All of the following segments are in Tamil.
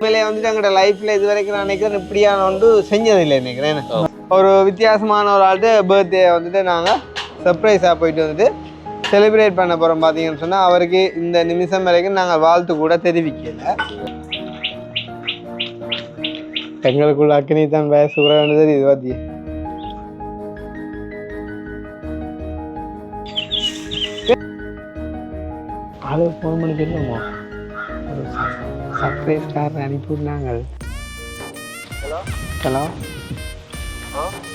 உண்மையிலே வந்துட்டு எங்களோட லைஃப்பில் இது வரைக்கும் நான் நினைக்கிறேன் இப்படியான ஒன்று செஞ்சதில்லை நினைக்கிறேன். ஒரு வித்தியாசமான ஒரு ஆள்கிட்ட பர்த்டே வந்துட்டு நாங்கள் சர்ப்ரைஸாக போயிட்டு வந்துட்டு செலிப்ரேட் பண்ண போகிறோம். பார்த்தீங்கன்னு சொன்னால் அவருக்கு இந்த நிமிஷம் வரைக்கும் நாங்கள் வாழ்த்து கூட தெரிவிக்கலை. எங்களுக்குள்ள அக்கினி தான் வயசு கூட வேண்டியது இது பார்த்தி அது ஃபோன் பண்ணி சொல்லுவோமா ஒரு சர்ப்ரைஸ் கார் அனுப்பிவிட்னாங்க. ஹலோ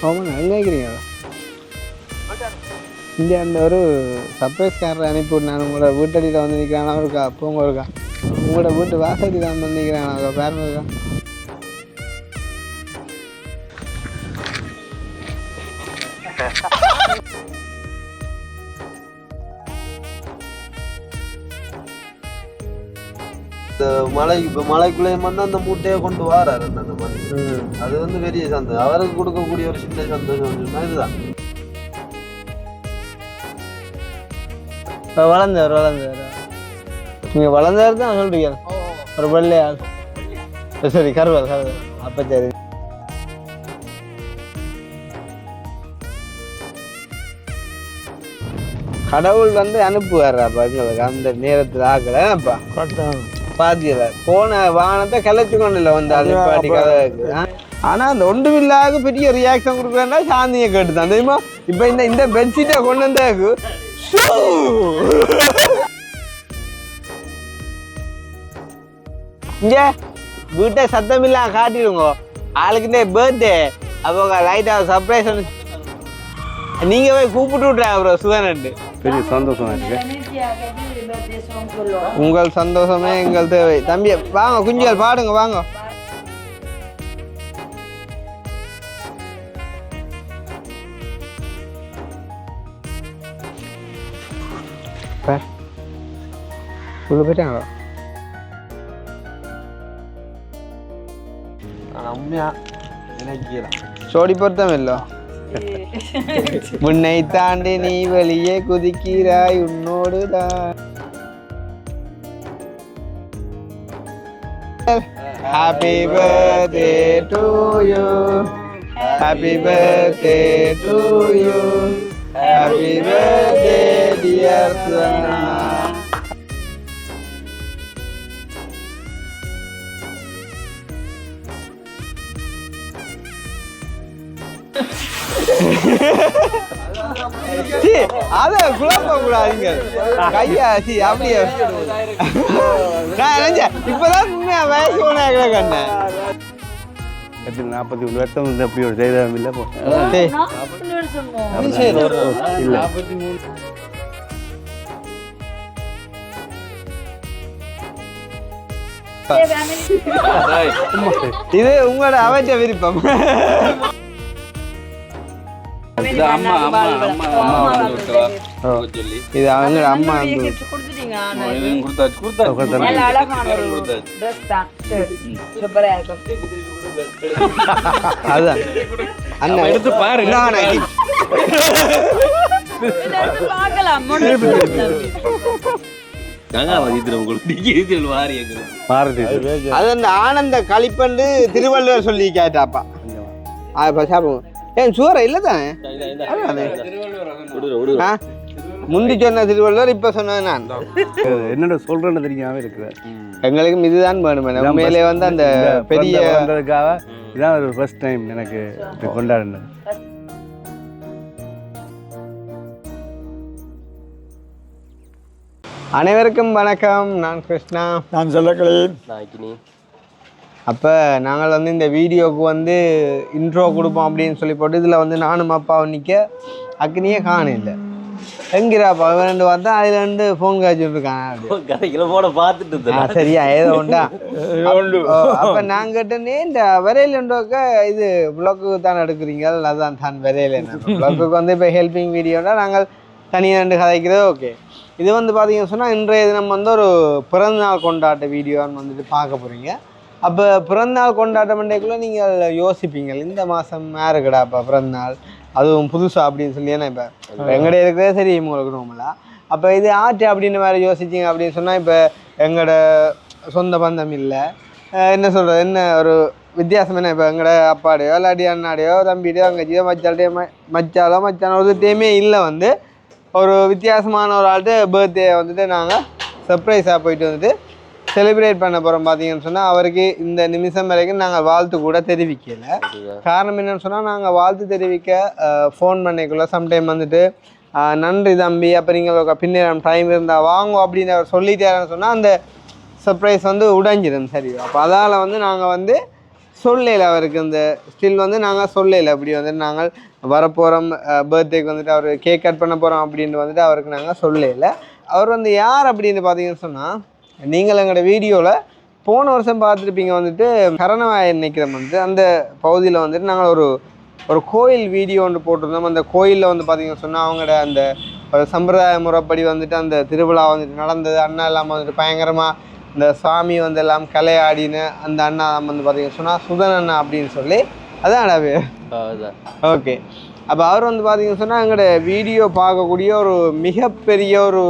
ஆமாண்ணா எங்கே இருக்கிறீங்க? இங்கே அந்த ஒரு சர்ப்ரைஸ் கார் அனுப்பிவிட்னாங்க. உங்களோட வீட்டடியில் வந்து நிற்கிறானா இருக்கா போங்க இருக்கா உங்களோட வீட்டு வாசடி தான் வந்து நிற்கிறானா பேரன் இருக்கா? மலைக்குள்ளே வந்து அந்த மூட்டையை கொண்டு வராரு அந்த மாதிரி. அது வந்து பெரிய சந்தோஷம். அவருக்கு கொடுக்கக்கூடிய ஒரு சின்ன சந்தோஷம் இதுதான். வளர்ந்தவர் நீங்கள் வளர்ந்தவர் தான் சொல்றீங்க. ஒரு வெள்ளையாள் சரி கருவல் அப்போ சரி. கடவுள் வந்து அனுப்புவார்ப்பா எங்களுக்கு அந்த நேரத்தில் ஆக்கலப்பா பாத்தியல போன வாகனத்தை கலைச்சு கொண்டு இல்லை வந்து அது பாட்டி கதை இருக்குது. ஆனால் அந்த ஒன்றுமில்லாத பெரிய ரியாக்ஷன் கொடுக்குறேன்னா சாந்தியை கேட்டுதான் தெரியுமா. இப்போ இந்த பெட்ஷீட்டை கொண்டு வந்தாக்கு இங்கே வீட்டை சத்தம் இல்லாம காட்டிடுங்க ஆளுக்குண்டே பர்த்டே அப்போ லைட்டாக சர்ப்ரைஸ் நீங்கள் போய் கூப்பிட்டு விட்றேன் அப்புறம் சுதானட்டு. பெரிய சந்தோஷமா இருக்கு. உங்கள் சந்தோஷமே எங்கள் தேவை. தம்பி வாங்க குஞ்சுகள் பாடுங்க வாங்க. உள்ள போயிட்டாங்களா? சோடி பொருத்தம் இல்லோ உன்னை தாண்டி நீ வெளியே குதிக்கிறாய் உன்னோடுதான். Happy birthday to you, happy birthday to you, happy birthday dear Suana. அத குழப்ப கூடாதுங்க கையா சி அப்படியே இப்பதான் உண்மையா வயசு ஒண்ணு கண்ண 41 வருஷம் வந்து அப்படி ஒரு செய்தம் இல்லை போ இல்லை. இது உங்களோட அவற்ற விருப்பம். இது அவங்க அம்மா அதுதான் அண்ணா எடுத்து பாருங்க. அது அந்த ஆனந்த களிப்பண்டு திருவள்ளுவர் சொல்லி கேட்டாப்பா. சாப்பிடுவோம் ஏன் சூற இல்லதானே முந்தி சொன்ன திருவள்ளுவர் இப்ப சொன்னது நான் என்னோட சொல்றேன்னு தெரியாம இருக்கிறேன். எங்களுக்கும் இதுதான் வேணும். உண்மையிலே வந்து அந்த பெரிய வந்ததுக்காக இதான் ஒரு ஃபர்ஸ்ட் டைம் எனக்கு கொண்டாடினது. அனைவருக்கும் வணக்கம். நான் கிருஷ்ணா. நான் சொல்லக்கலை. அப்போ நாங்கள் வந்து இந்த வீடியோவுக்கு வந்து இன்ட்ரோ கொடுப்போம் அப்படின்னு சொல்லி போட்டு இதில் வந்து நானும் அப்பாவும் நிற்க அக்னியே காணல எங்கிறாப்பா ரெண்டு பார்த்தா அதில் ரெண்டு ஃபோன் காய்ச்சிட்டு பார்த்துட்டு சரியா ஏதோ உண்டா. அப்போ நான் கேட்டேன்னே இந்த விரையிலண்டோக்க இது ப்ளாக்கு தான் எடுக்கிறீங்க அதுதான் தான் விரையில ப்ளாக்குக்கு வந்து இப்போ ஹெல்பிங் வீடியோனா நாங்கள் தனியாக ரெண்டு கதைக்கிறது ஓகே. இது வந்து பார்த்தீங்கன்னு சொன்னால் இன்றைய தினம் வந்து ஒரு பிறந்தநாள் கொண்டாட்ட வீடியோன்னு வந்துட்டு பார்க்க போகிறீங்க. அப்போ பிறந்தநாள் கொண்டாட்டம் பண்ணக்குள்ளே நீங்கள் யோசிப்பீங்க இந்த மாதம் யாருக்கடா இப்போ பிறந்தநாள் அதுவும் புதுசாக அப்படின்னு சொல்லி. ஏன்னா இப்போ எங்கள்ட இருக்கிறதே சரி உங்களுக்கு நோமலா. அப்போ இது ஆட்டு அப்படின்னு வேறு யோசிச்சிங்க அப்படின்னு சொன்னால் இப்போ எங்களோட சொந்த பந்தம் இல்லை என்ன சொல்கிறது, என்ன ஒரு வித்தியாசம் என்ன, இப்போ எங்களோட அப்பாடையோ இல்லாட்டி அண்ணாடையோ தம்பிடையோ அங்கச்சியோ மச்சாடையோ மச்சானோ ஒரு டைமே இல்லை வந்து ஒரு வித்தியாசமான ஒரு ஆள்கிட்ட பர்த்டே வந்துட்டு நாங்கள் சர்ப்ரைஸாக போயிட்டு வந்துட்டு செலிப்ரேட் பண்ண போகிறோம். பார்த்தீங்கன்னு சொன்னால் அவருக்கு இந்த நிமிஷம் வரைக்கும் நாங்கள் வாழ்த்து கூட தெரிவிக்கலை. காரணம் என்னென்னு சொன்னால் நாங்கள் வாழ்த்து தெரிவிக்க ஃபோன் பண்ணிக்குள்ள சம்டைம் வந்துட்டு நன்றி தம்பி, அப்போ நீங்கள் பின்னேறம் டைம் இருந்தால் வாங்க அப்படின்னு அவர் சொல்லிட்டாருன்னு சொன்னால் அந்த சர்ப்ரைஸ் வந்து உடைஞ்சிடும். சரி, அப்போ அதால் வந்து நாங்கள் வந்து சொல்லலை அவருக்கு, இந்த ஸ்டில் வந்து நாங்கள் சொல்லலை அப்படி வந்துட்டு நாங்கள் வரப்போகிறோம் பர்த்டேக்கு வந்துட்டு அவர் கேக் கட் பண்ண போகிறோம் அப்படின்ட்டு வந்துட்டு அவருக்கு நாங்கள் சொல்லலை. அவர் வந்து யார் அப்படின்னு பார்த்தீங்கன்னு சொன்னால், நீங்கள் எங்களோட வீடியோவில் போன வருஷம் பார்த்துருப்பீங்க வந்துட்டு கரணவாயன் நிற்கிறோம் வந்துட்டு அந்த பகுதியில் வந்துட்டு நாங்கள் ஒரு கோயில் வீடியோ ஒன்று போட்டிருந்தோம். அந்த கோயிலில் வந்து பார்த்தீங்கன்னு சொன்னால் அவங்களோட அந்த ஒரு சம்பிரதாய முறைப்படி வந்துட்டு அந்த திருவிழா வந்துட்டு நடந்தது. அண்ணா எல்லாம் வந்துட்டு பயங்கரமாக இந்த சாமி வந்து எல்லாம் கலையாடின்னு அந்த அண்ணா வந்து பார்த்தீங்கன்னு சொன்னால் சுதன் அண்ணா அப்படின்னு சொல்லி அதான் ஓகே. அப்போ அவர் வந்து பார்த்தீங்கன்னு சொன்னால் எங்களோட வீடியோ பார்க்கக்கூடிய ஒரு மிகப்பெரிய ஒரு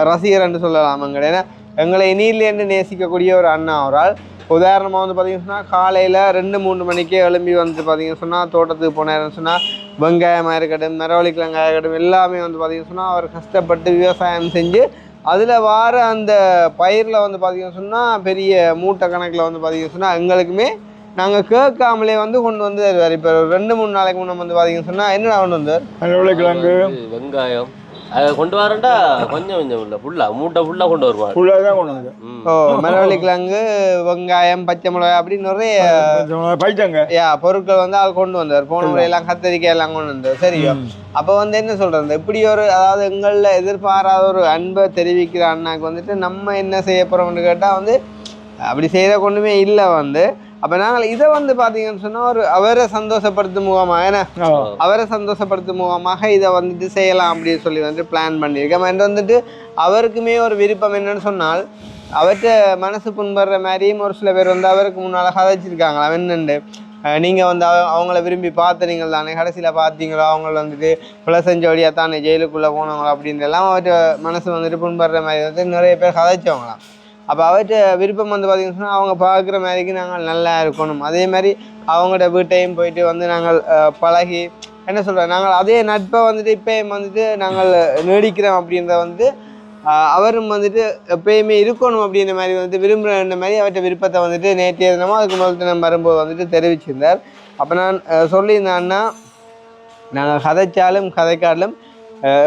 ரசிகர்ன்னு சொல்லலாம். ஏன்னா எங்களை இனியிலேருந்து நேசிக்கக்கூடிய ஒரு அண்ணா அவரால். உதாரணமாக வந்து பார்த்தீங்கன்னு சொன்னால் காலையில் 2-3 மணிக்கே எழும்பி வந்து பார்த்தீங்கன்னு சொன்னால் தோட்டத்துக்கு போனாருன்னு சொன்னால் வெங்காயமாக இருக்கட்டும், மரவள்ளிக்கிழங்காக இருக்கட்டும், எல்லாமே வந்து பார்த்தீங்கன்னு சொன்னால் அவர் கஷ்டப்பட்டு விவசாயம் செஞ்சு அதில் வார அந்த பயிரில் வந்து பார்த்தீங்கன்னு சொன்னால் பெரிய மூட்டை கணக்கில் வந்து பார்த்தீங்கன்னு சொன்னால் எங்களுக்குமே நாங்கள் கேட்காமலே வந்து கொண்டு வந்து தருவார். இப்போ 2-3 நாளைக்கு முன்னே வந்து பார்த்தீங்கன்னு சொன்னால் என்ன கொண்டு வந்தார், மரவள்ளிக்கிழங்கு, வெங்காயம் அதை கொண்டு வரேன்டா கொஞ்சம் கொஞ்சம் இல்லை ஃபுல்லாக மூட்டை ஃபுல்லாக கொண்டு வருவாங்க. ஃபுல்லாக தான் கொண்டு வந்து. மரவள்ளிக்கிழங்கு, வெங்காயம், பச்சை மிளகாய் அப்படின்னு நிறைய பைத்தங்க பொருட்கள் வந்து அது கொண்டு வந்தார். போன முறையெல்லாம் கத்திரிக்காய் எல்லாம் கொண்டு வந்தார். சரியோ, அப்போ வந்து என்ன சொல்கிறது, இப்படி ஒரு அதாவது எங்களில் எதிர்பாராத ஒரு அன்பை தெரிவிக்கிற அண்ணாக்கு வந்துட்டு நம்ம என்ன செய்ய போகிறோம்னு கேட்டால் வந்து அப்படி செய்கிற கொண்டுமே இல்லை வந்து. அப்போ நாங்கள் இதை வந்து பார்த்தீங்கன்னு சொன்னால் ஒரு அவரை சந்தோஷப்படுத்தும் முகமாக, ஏன்னா அவரை சந்தோஷப்படுத்தும் முகமாக இதை வந்துட்டு செய்யலாம் அப்படின்னு சொல்லி வந்துட்டு பிளான் பண்ணியிருக்கேன். அண்ட் வந்துட்டு அவருக்குமே ஒரு விருப்பம் என்னன்னு சொன்னால் அவர்கிட்ட மனசு புண்படுற மாதிரியும் ஒரு சில பேர் வந்து அவருக்கு முன்னால் கதைச்சிருக்காங்களா என்னண்டு, நீங்கள் வந்து அவங்கள விரும்பி பார்த்துறீங்கள் தானே, கடைசியில் பார்த்தீங்களோ அவங்கள வந்துட்டு பிள்ளை செஞ்ச வழியாக தானே ஜெயிலுக்குள்ளே போனவங்களா அப்படின்னு எல்லாம் அவர்கிட்ட மனசு வந்துட்டு புண்படுற மாதிரி வந்து நிறைய பேர் கதைச்சவங்களாம். அப்போ அவர்கிட்ட விருப்பம் வந்து பார்த்திங்கன்னு சொன்னால் அவங்க பார்க்குற மாதிரிக்கு நாங்கள் நல்லா இருக்கணும். அதே மாதிரி அவங்களோட வீட்டையும் போயிட்டு வந்து நாங்கள் பழகி என்ன சொல்கிறோம், நாங்கள் அதே நட்பை வந்துட்டு இப்போயும் வந்துட்டு நாங்கள் நீடிக்கிறோம் அப்படின்றத வந்து அவரும் வந்துட்டு எப்பயுமே இருக்கணும் அப்படின்ற மாதிரி வந்துட்டு விரும்புகிற மாதிரி அவர்கிட்ட விருப்பத்தை வந்துட்டு நேற்றைய தினமும் அதுக்கு முதல் தினம் வரும்போது வந்துட்டு தெரிவிச்சிருந்தார். அப்போ நான் சொல்லியிருந்தேன்னா நாங்கள் கதைச்சாலும் கதைக்காலும்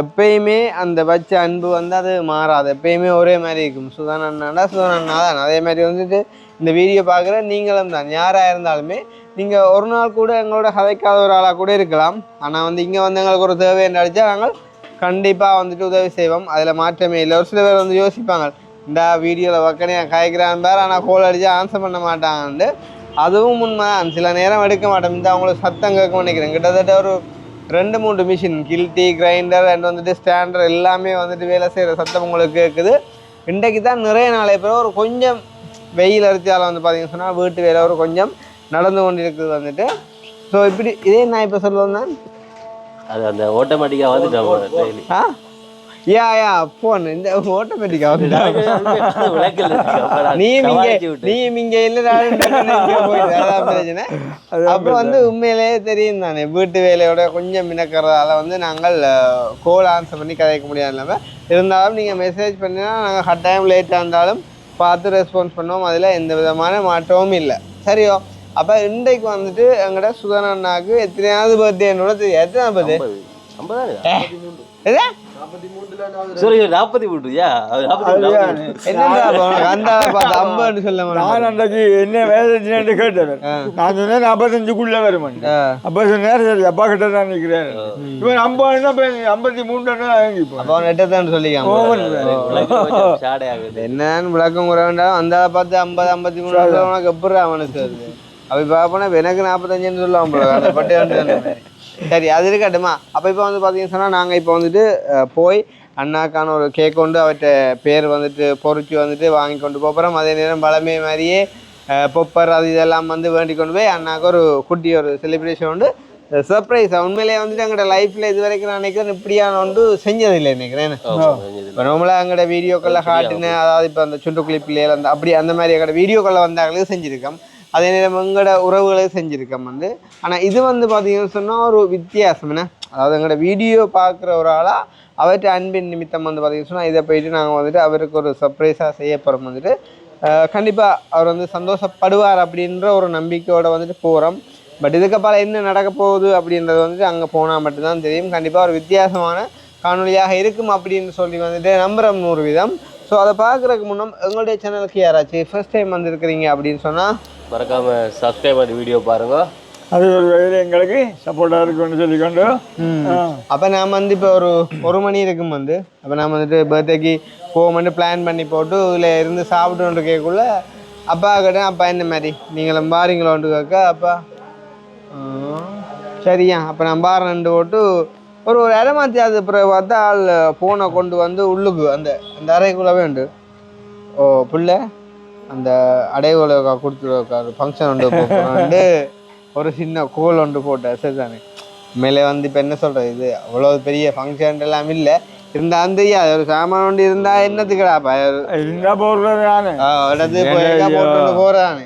எப்பயுமே அந்த வச்ச அன்பு வந்து அது மாறாது, எப்பயுமே ஒரே மாதிரி இருக்கும். சுதன் அண்ணாண்டா சுதன் அண்ணா தான். அதே மாதிரி வந்துட்டு இந்த வீடியோ பார்க்குற நீங்களும் தான், யாராக இருந்தாலுமே நீங்கள் ஒரு நாள் கூட எங்களோட கதைக்காத ஒரு ஆளாக கூட இருக்கலாம். ஆனால் வந்து இங்கே வந்து எங்களுக்கு ஒரு தேவை என்று அடித்தா நாங்கள் கண்டிப்பாக வந்துட்டு உதவி செய்வோம், அதில் மாற்றமே இல்லை. ஒரு சில பேர் வந்து யோசிப்பாங்க, இந்த வீடியோவில் வக்கனையாக காய்க்கிறான் பேர் ஆனால் கோல் அடித்தா ஆன்சர் பண்ண மாட்டாங்கன்ட்டு. அதுவும் உண்மை தான், சில நேரம் எடுக்க மாட்டோம். இந்த அவங்களுக்கு சத்தம் கேட்க நினைக்கிறேன். கிட்டத்தட்ட ஒரு 2-3 மிஷின் கில்ட்டி, கிரைண்டர் அண்ட் வந்துட்டு ஸ்டாண்டர் எல்லாமே வந்துட்டு வேலை செய்கிற சத்தம் உங்களுக்கு கேட்குது. இன்றைக்கு தான் நிறைய நாளை பிறகு ஒரு கொஞ்சம் வெயில் அடித்தாலும் வந்து பார்த்தீங்கன்னு சொன்னால் வீட்டு வேலை ஒரு கொஞ்சம் நடந்து கொண்டு இருக்குது வந்துட்டு. ஸோ இப்படி இதே நான் இப்போ சொல்லுவேன் அது அந்த ஆட்டோமேட்டிக்காக வந்துட்டு யா போன் இந்த ஆட்டோமேட்டிக்கா நீயும் இங்க இல்ல பிரச்சனை. அப்போ வந்து உண்மையிலேயே தெரியும் தானே, வீட்டு வேலையோட கொஞ்சம் மினக்கிறதால வந்து நாங்கள் கோல் ஆன்சர் பண்ணி கதைக்க முடியாது. இல்லாமல் இருந்தாலும் நீங்கள் மெசேஜ் பண்ணினா நாங்கள் கட்டாயம் லேட்டாக இருந்தாலும் பார்த்து ரெஸ்பான்ஸ் பண்ணுவோம், அதில் எந்த விதமான மாற்றமும் இல்லை. சரியோ, அப்போ இன்றைக்கு வந்துட்டு எங்கள்கிட்ட சுதன் அண்ணாவுக்கு எத்தனையாவது பர்த்டேன்னோட தெரியும். எத்தனாவது பர்த்டே? 45 வரும். அப்ப சொன்னார் சரி அப்பா கிட்ட தான் நிற்கிறேன். இவன் 53 என்னன்னு விளக்கம் குறை வேண்டாம். அந்த பார்த்து 50-53 உனக்கு எப்படி அவனுக்கு வருது? அப்படி பார்ப்போனா எனக்கு 45 சொல்லுவான் போல அந்த பட்டு. சரி, அது இருக்கட்டுமா. அப்போ இப்போ வந்து பார்த்தீங்கன்னு சொன்னால் நாங்கள் இப்போ வந்துட்டு போய் அண்ணாக்கான ஒரு கேக் கொண்டு அவர்கிட்ட பேர் வந்துட்டு பொறிச்சு வந்துட்டு வாங்கி கொண்டு போகிறோம். அதே நேரம் பழமை மாதிரியே பொப்பர் அது இதெல்லாம் வந்து வேண்டி கொண்டு போய் அண்ணாக்கு ஒரு குட்டி ஒரு செலிப்ரேஷன் வந்து சர்ப்ரைஸ் உண்மையிலேயே வந்துட்டு எங்களோட லைஃப்பில் இது வரைக்கும் நான் நினைக்கிறேன் இப்படியான ஒன்று செஞ்சதில்லை நினைக்கிறேன். இப்போ நம்மளாம் எங்களோட வீடியோக்களில் காட்டினேன், அதாவது இப்போ அந்த சுண்டு கிளிப்பிள்ளைகள் அந்த அப்படி அந்த மாதிரி எங்களோட வீடியோக்களில் வந்தாங்களே செஞ்சுருக்கோம். அதே நேரம் எங்களோட உறவுகளே செஞ்சுருக்கோம் வந்து. ஆனால் இது வந்து பார்த்தீங்கன்னு சொன்னால் ஒரு வித்தியாசம் என்ன, அதாவது எங்களோட வீடியோ பார்க்குற ஒரு ஆளாக அவர்கிட்ட அன்பின் நிமித்தம் வந்து பார்த்தீங்கன்னு சொன்னால் இதை போயிட்டு நாங்கள் வந்துட்டு அவருக்கு ஒரு சர்ப்ரைஸாக செய்ய போகிறோம் வந்துட்டு. கண்டிப்பாக அவர் வந்து சந்தோஷப்படுவார் அப்படின்ற ஒரு நம்பிக்கையோடு வந்துட்டு போகிறோம். பட் இதுக்கப்புறம் என்ன நடக்க போகுது அப்படின்றது வந்துட்டு அங்கே போனால் மட்டும்தான் தெரியும். கண்டிப்பாக ஒரு வித்தியாசமான காணொலியாக இருக்கும் அப்படின்னு சொல்லி வந்துட்டு நம்புகிறோம் 100%. ஸோ அதை பார்க்குறதுக்கு முன்னே எங்களுடைய சேனலுக்கு யாராச்சும் ஃபர்ஸ்ட் டைம் வந்துருக்கிறீங்க அப்படின்னு சொன்னால் மறக்காமல் சப்ஸ்கிரைப் பண்ணி வீடியோ பாருங்க. அது ஒரு வகையில் எங்களுக்கு சப்போர்ட்டாக இருக்குன்னு சொல்லிக்கொண்டு அப்போ நான் வந்து இப்போ ஒரு மணி இருக்கும் வந்து அப்போ நான் வந்துட்டு பர்த்டேக்கு போகும்போது பிளான் பண்ணி போட்டு இதில் இருந்து சாப்பிட்டு கேட்குள்ள அப்பா கேட்டேன், அப்பா இந்த மாதிரி நீங்களும் பாருங்களோன்ட்டு கேட்க அப்பா சரியா அப்போ நான் பாருன்னு போட்டு ஒரு இடமாத்தி அது அப்புறம் பார்த்தா ஆள் ஃபோனை கொண்டு வந்து உள்ளுக்கு அந்த அந்த அறைக்குள்ளவே உண்டு. ஓ பிள்ளை அந்த அடைவுல கொடுத்துருக்காரு ஃபங்க்ஷன் ஒன்று ஒரு சின்ன கோல் ஒன்று போட்டேன். சரிதானே மேலே வந்து இப்போ என்ன சொல்கிறது, இது அவ்வளோ பெரிய ஃபங்க்ஷன் எல்லாம் இல்லை, இருந்தாலும் தெரியாது ஒரு சாமான் ஒன்று இருந்தால் என்னத்துக்குடாப்பா இருந்தால் போடுறது இடத்து போட்டு போகிறானே.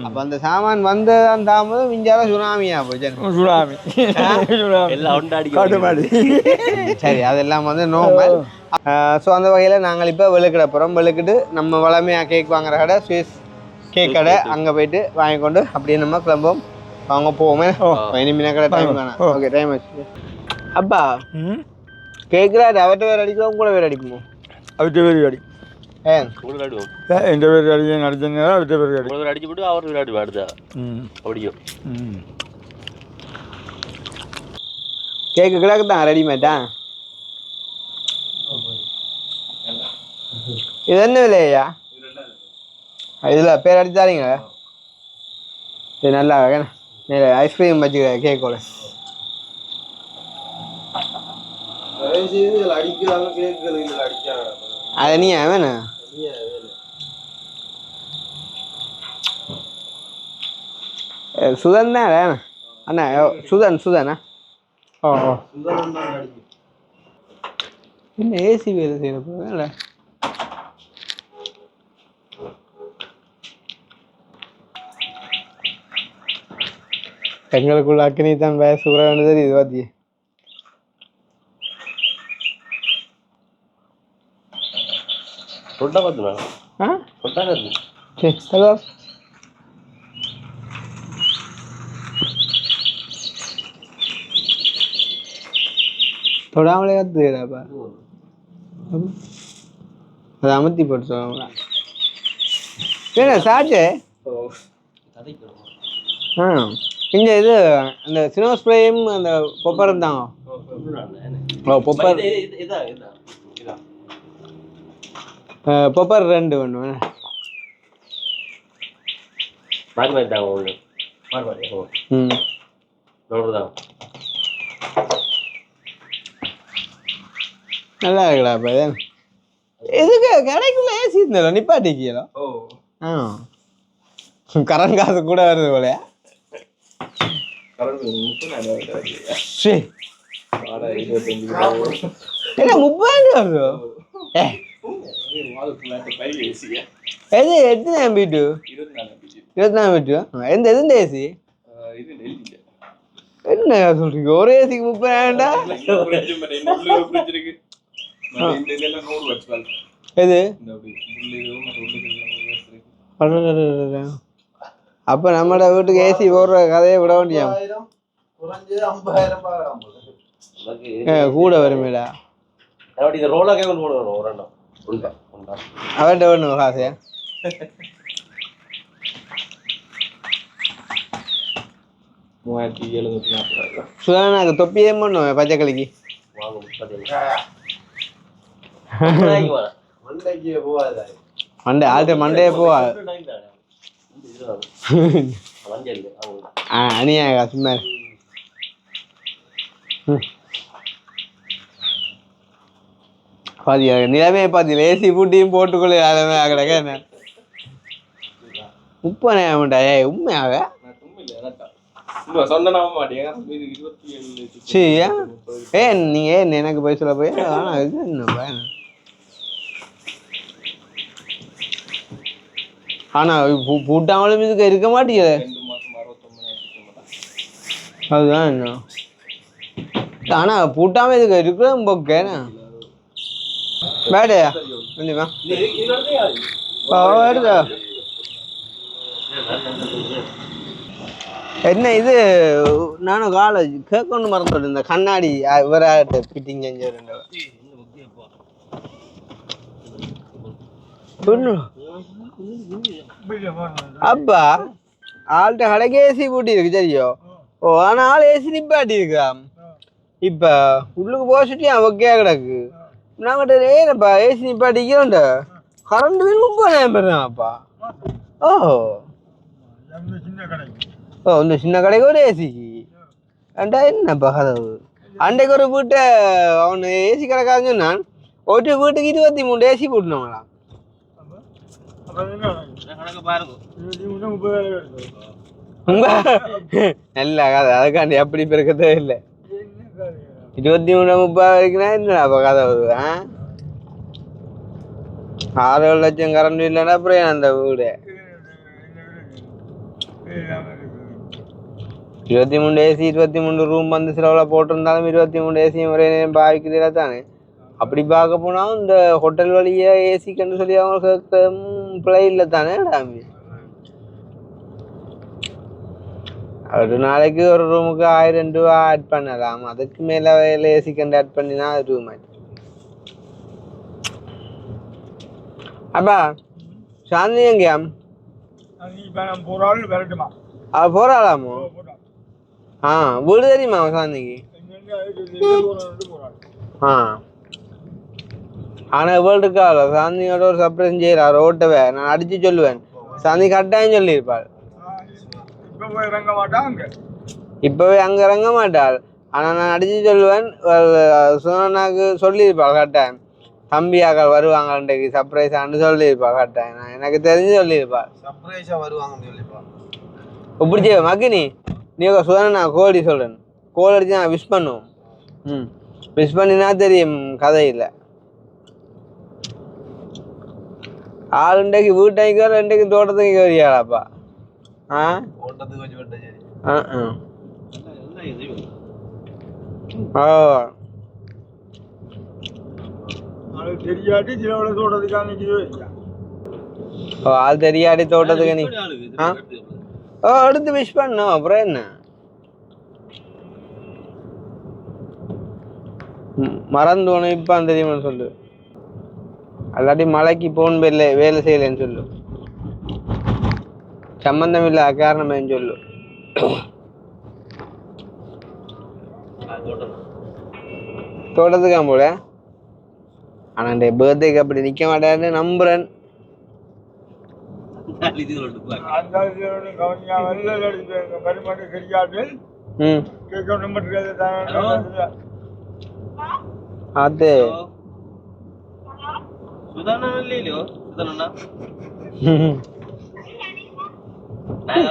அப்போ அந்த சாமான் வந்ததான் தாமதம் மிஞ்சால சுனாமியா போச்சு. சுனாமி சரி அதெல்லாம் வந்து நோமல். ஸோ அந்த வகையில் நாங்கள் இப்போ வெளுக்கிட போகிறோம். வெளுக்கிட்டு நம்ம வளமையாக கேக் வாங்குற கடை ஸ்வீஸ் கேக் கடை அங்கே போயிட்டு வாங்கி கொண்டு அப்படியே நம்ம கிளம்புவோம். அவங்க போவோமே இனிமீன கடை டைம் வேணாம். ஓகே டைம் ஆச்சு. அப்பா கேட்குறாரு அவர்கிட்ட வேறு அடிக்கிறோம் கூட வேறு அடிப்போம். அவர்கிட்ட வேறு அடி ஏன் எந்த பேர் அடிக்க நடிச்சா அவர்கிட்ட பேர் அடி அடிச்சு போட்டு அவர் விளையாட்டு அடுத்தா அப்படியும் கேக்கு கிடக்கு தான் ரெடிமேட்டா. இது என்ன விலையா இதில் பேர் அடித்தாரீங்க? இது நல்லா மேலே ஐஸ்கிரீம் வச்சுக்கிற கேக்கோட அதை நீ வேணா சுதன் தான் வேணா அண்ணா சுதனா என்ன ஏசி வேலை செய்யறப்போ வேலை எங்களுக்குள்ள அக்கினி தான் வயசு கூட வேண்டியது இது வாத்தி தொட்டா பார்த்துனா தொட்டா ஹலோ தொடாமலே கற்றுக்கிறாப்பா அதை அமர்த்தி போட்டு சொல்லுவாங்களா ஏன்னா சாட்டு இங்கே இது அந்த சினிமா ஸ்ப்ரேயும் அந்த பொப்பரும் தாங்க. பொப்பர் பொப்பர் 2 ஒன்று நல்லா இருக்குடா இப்போ எதுக்கு கடைக்குள்ள ஏசி இருந்தாலும் நிப்பாட்டிக்கலாம். கரண்ட் காசு கூட வருது போலையா? என்ன 30 வருது? எது எத்தனை MB2? 24 MB2. எந்த ஏசி என்ன சொல்றீங்க? ஒரு ஏசிக்கு 30,000? எது அப்ப நம்மட வீட்டுக்கு ஏசி போடுற கதையை விட வேண்டியா? கூட வருமேடா அவன்கிட்ட வேணும் காசையா? சுதானாக்கு தொப்பியே பண்ணுவேன் பச்சைக்கிளிக்கு மண்டே ஆள்கிட்ட மண்டே போவா அனியா சும்மா பாதி நிலமே பாதி ஏசி பூட்டியும் போட்டுக்கொள்ள கிடக்க என்ன 30,000 உண்மையாக சரி ஏன் நீங்க ஏன் எனக்கு போய் சொல்ல போய் ஆனால் இது என்ன ஆனால் பூட்டாமலும் இதுக்கு இருக்க மாட்டேங்குது. அதுதான் என்ன ஆனால் பூட்டாமல் இதுக்கு இருக்கிற பொக்கேண்ணா வேடையா கொஞ்சமா வருதா என்ன இது நானும் காலேஜ் கேட்கொண்டு மறந்துவிட்டேன். இந்த கண்ணாடி இவராகிட்ட ஃபிட்டிங் செஞ்சு அப்பா ஆள்கிட்ட கடைக்கு ஏசி பூட்டி இருக்கு சரியோ. ஓ ஆனால் ஆள் ஏசி நிப்பாட்டி இருக்கா. இப்போ உள்ளுக்கு போச்சுட்டு ஓகே கிடக்கு. நாங்கிட்ட ஏனப்பா ஏசி நிப்பாட்டிக்கிறோண்ட கரண்ட் பில் 30,000 பெறாப்பா. ஓ ஓ இந்த சின்ன கடைக்கு ஒரு ஏசிக்கு அண்டா என்னப்பா கதவு. அன்றைக்கு ஒரு வீட்டை அவனு ஏசி கடைக்காரன்னு சொன்னான். ஒரு வீட்டுக்கு 23 ஏசி போட்டுனவங்களாம். நல்ல கதை அதுக்காண்டி அப்படி பிறக்கதே இல்லை. 23-30 வரைக்கும்னா என்னடா கதவு. 6-7 லட்சம் கரண்ட் இல்லைன்னா அப்புறம் அந்த வீடு 23 ஏசி 23 ரூம் வந்து சிலவில் போட்டிருந்தாலும் 23 ஏசியும் ஒரே நேரம் பாவிக்கிறதா தானே. அப்படி பார்க்க போனால் இந்த ஹோட்டல் வழியே ஏசிக்குன்னு சொல்லி அவங்க பிழை இல்லை தானே. ஒரு நாளைக்கு ஒரு ரூமுக்கு 1000 ரூபா ஆட் பண்ணலாம். அதுக்கு மேலே ஏசிக்கண்டு ஆட் பண்ணினா அது ரூம் ஆயிடுச்சு. அப்பா சாந்தி எங்கேயா அவ போறாளாமோ? வீடு தெரியுமா சாந்திக்கு? ஆனா வேர்ல்டு இருக்காள் சாந்தியோட ஒரு சர்ப்ரைஸ் செய்யறாரு. ஓட்டவே நான் அடிச்சு சொல்லுவேன். சாந்தி கட்டாயம் சொல்லியிருப்பாள். இப்பவே அங்க இறங்க மாட்டாள். ஆனா நான் அடிச்சு சொல்லுவேன். சுனனாக்கு சொல்லியிருப்பாள் கட்டாயம். தம்பியாக்கள் வருவாங்க அன்றைக்கு சர்ப்ரைஸான்னு சொல்லியிருப்பாள் கட்டாயம். நான் எனக்கு தெரிஞ்சு சொல்லியிருப்பாள் சர்ப்ரைஸா வருவாங்கன்னு சொல்லியிருப்பாள். இப்படி செய்வ மகினி நீ சுதனா கோடி சொல்றேன். கோல் அடிச்சு நான் விஷ் பண்ணுவோம். விஷ் பண்ணினா தெரியும் கதை இல்லை. ஆள் இன்றைக்கு வீட்டைக்கு வர இன்றைக்கு தோட்டத்துக்கு வரியாளாப்பா. ஆள் தெரியாடி தோட்டத்துக்கு நீ எடுத்து விஷ் பண்ணும். அப்புறம் என்ன மறந்து உனக்கு இப்ப தெரியுமா சொல்லு. அல்லாட்டி மலைக்கு போன் வேலை செய்யலைன்னு சொல்லு. சம்பந்தம் இல்லை காரணம் சொல்லு. தோட்டத்துக்கா போல. ஆனா இந்த பர்த்டேக்கு அப்படி நிக்க மாட்டேன்னு நம்புறேன்.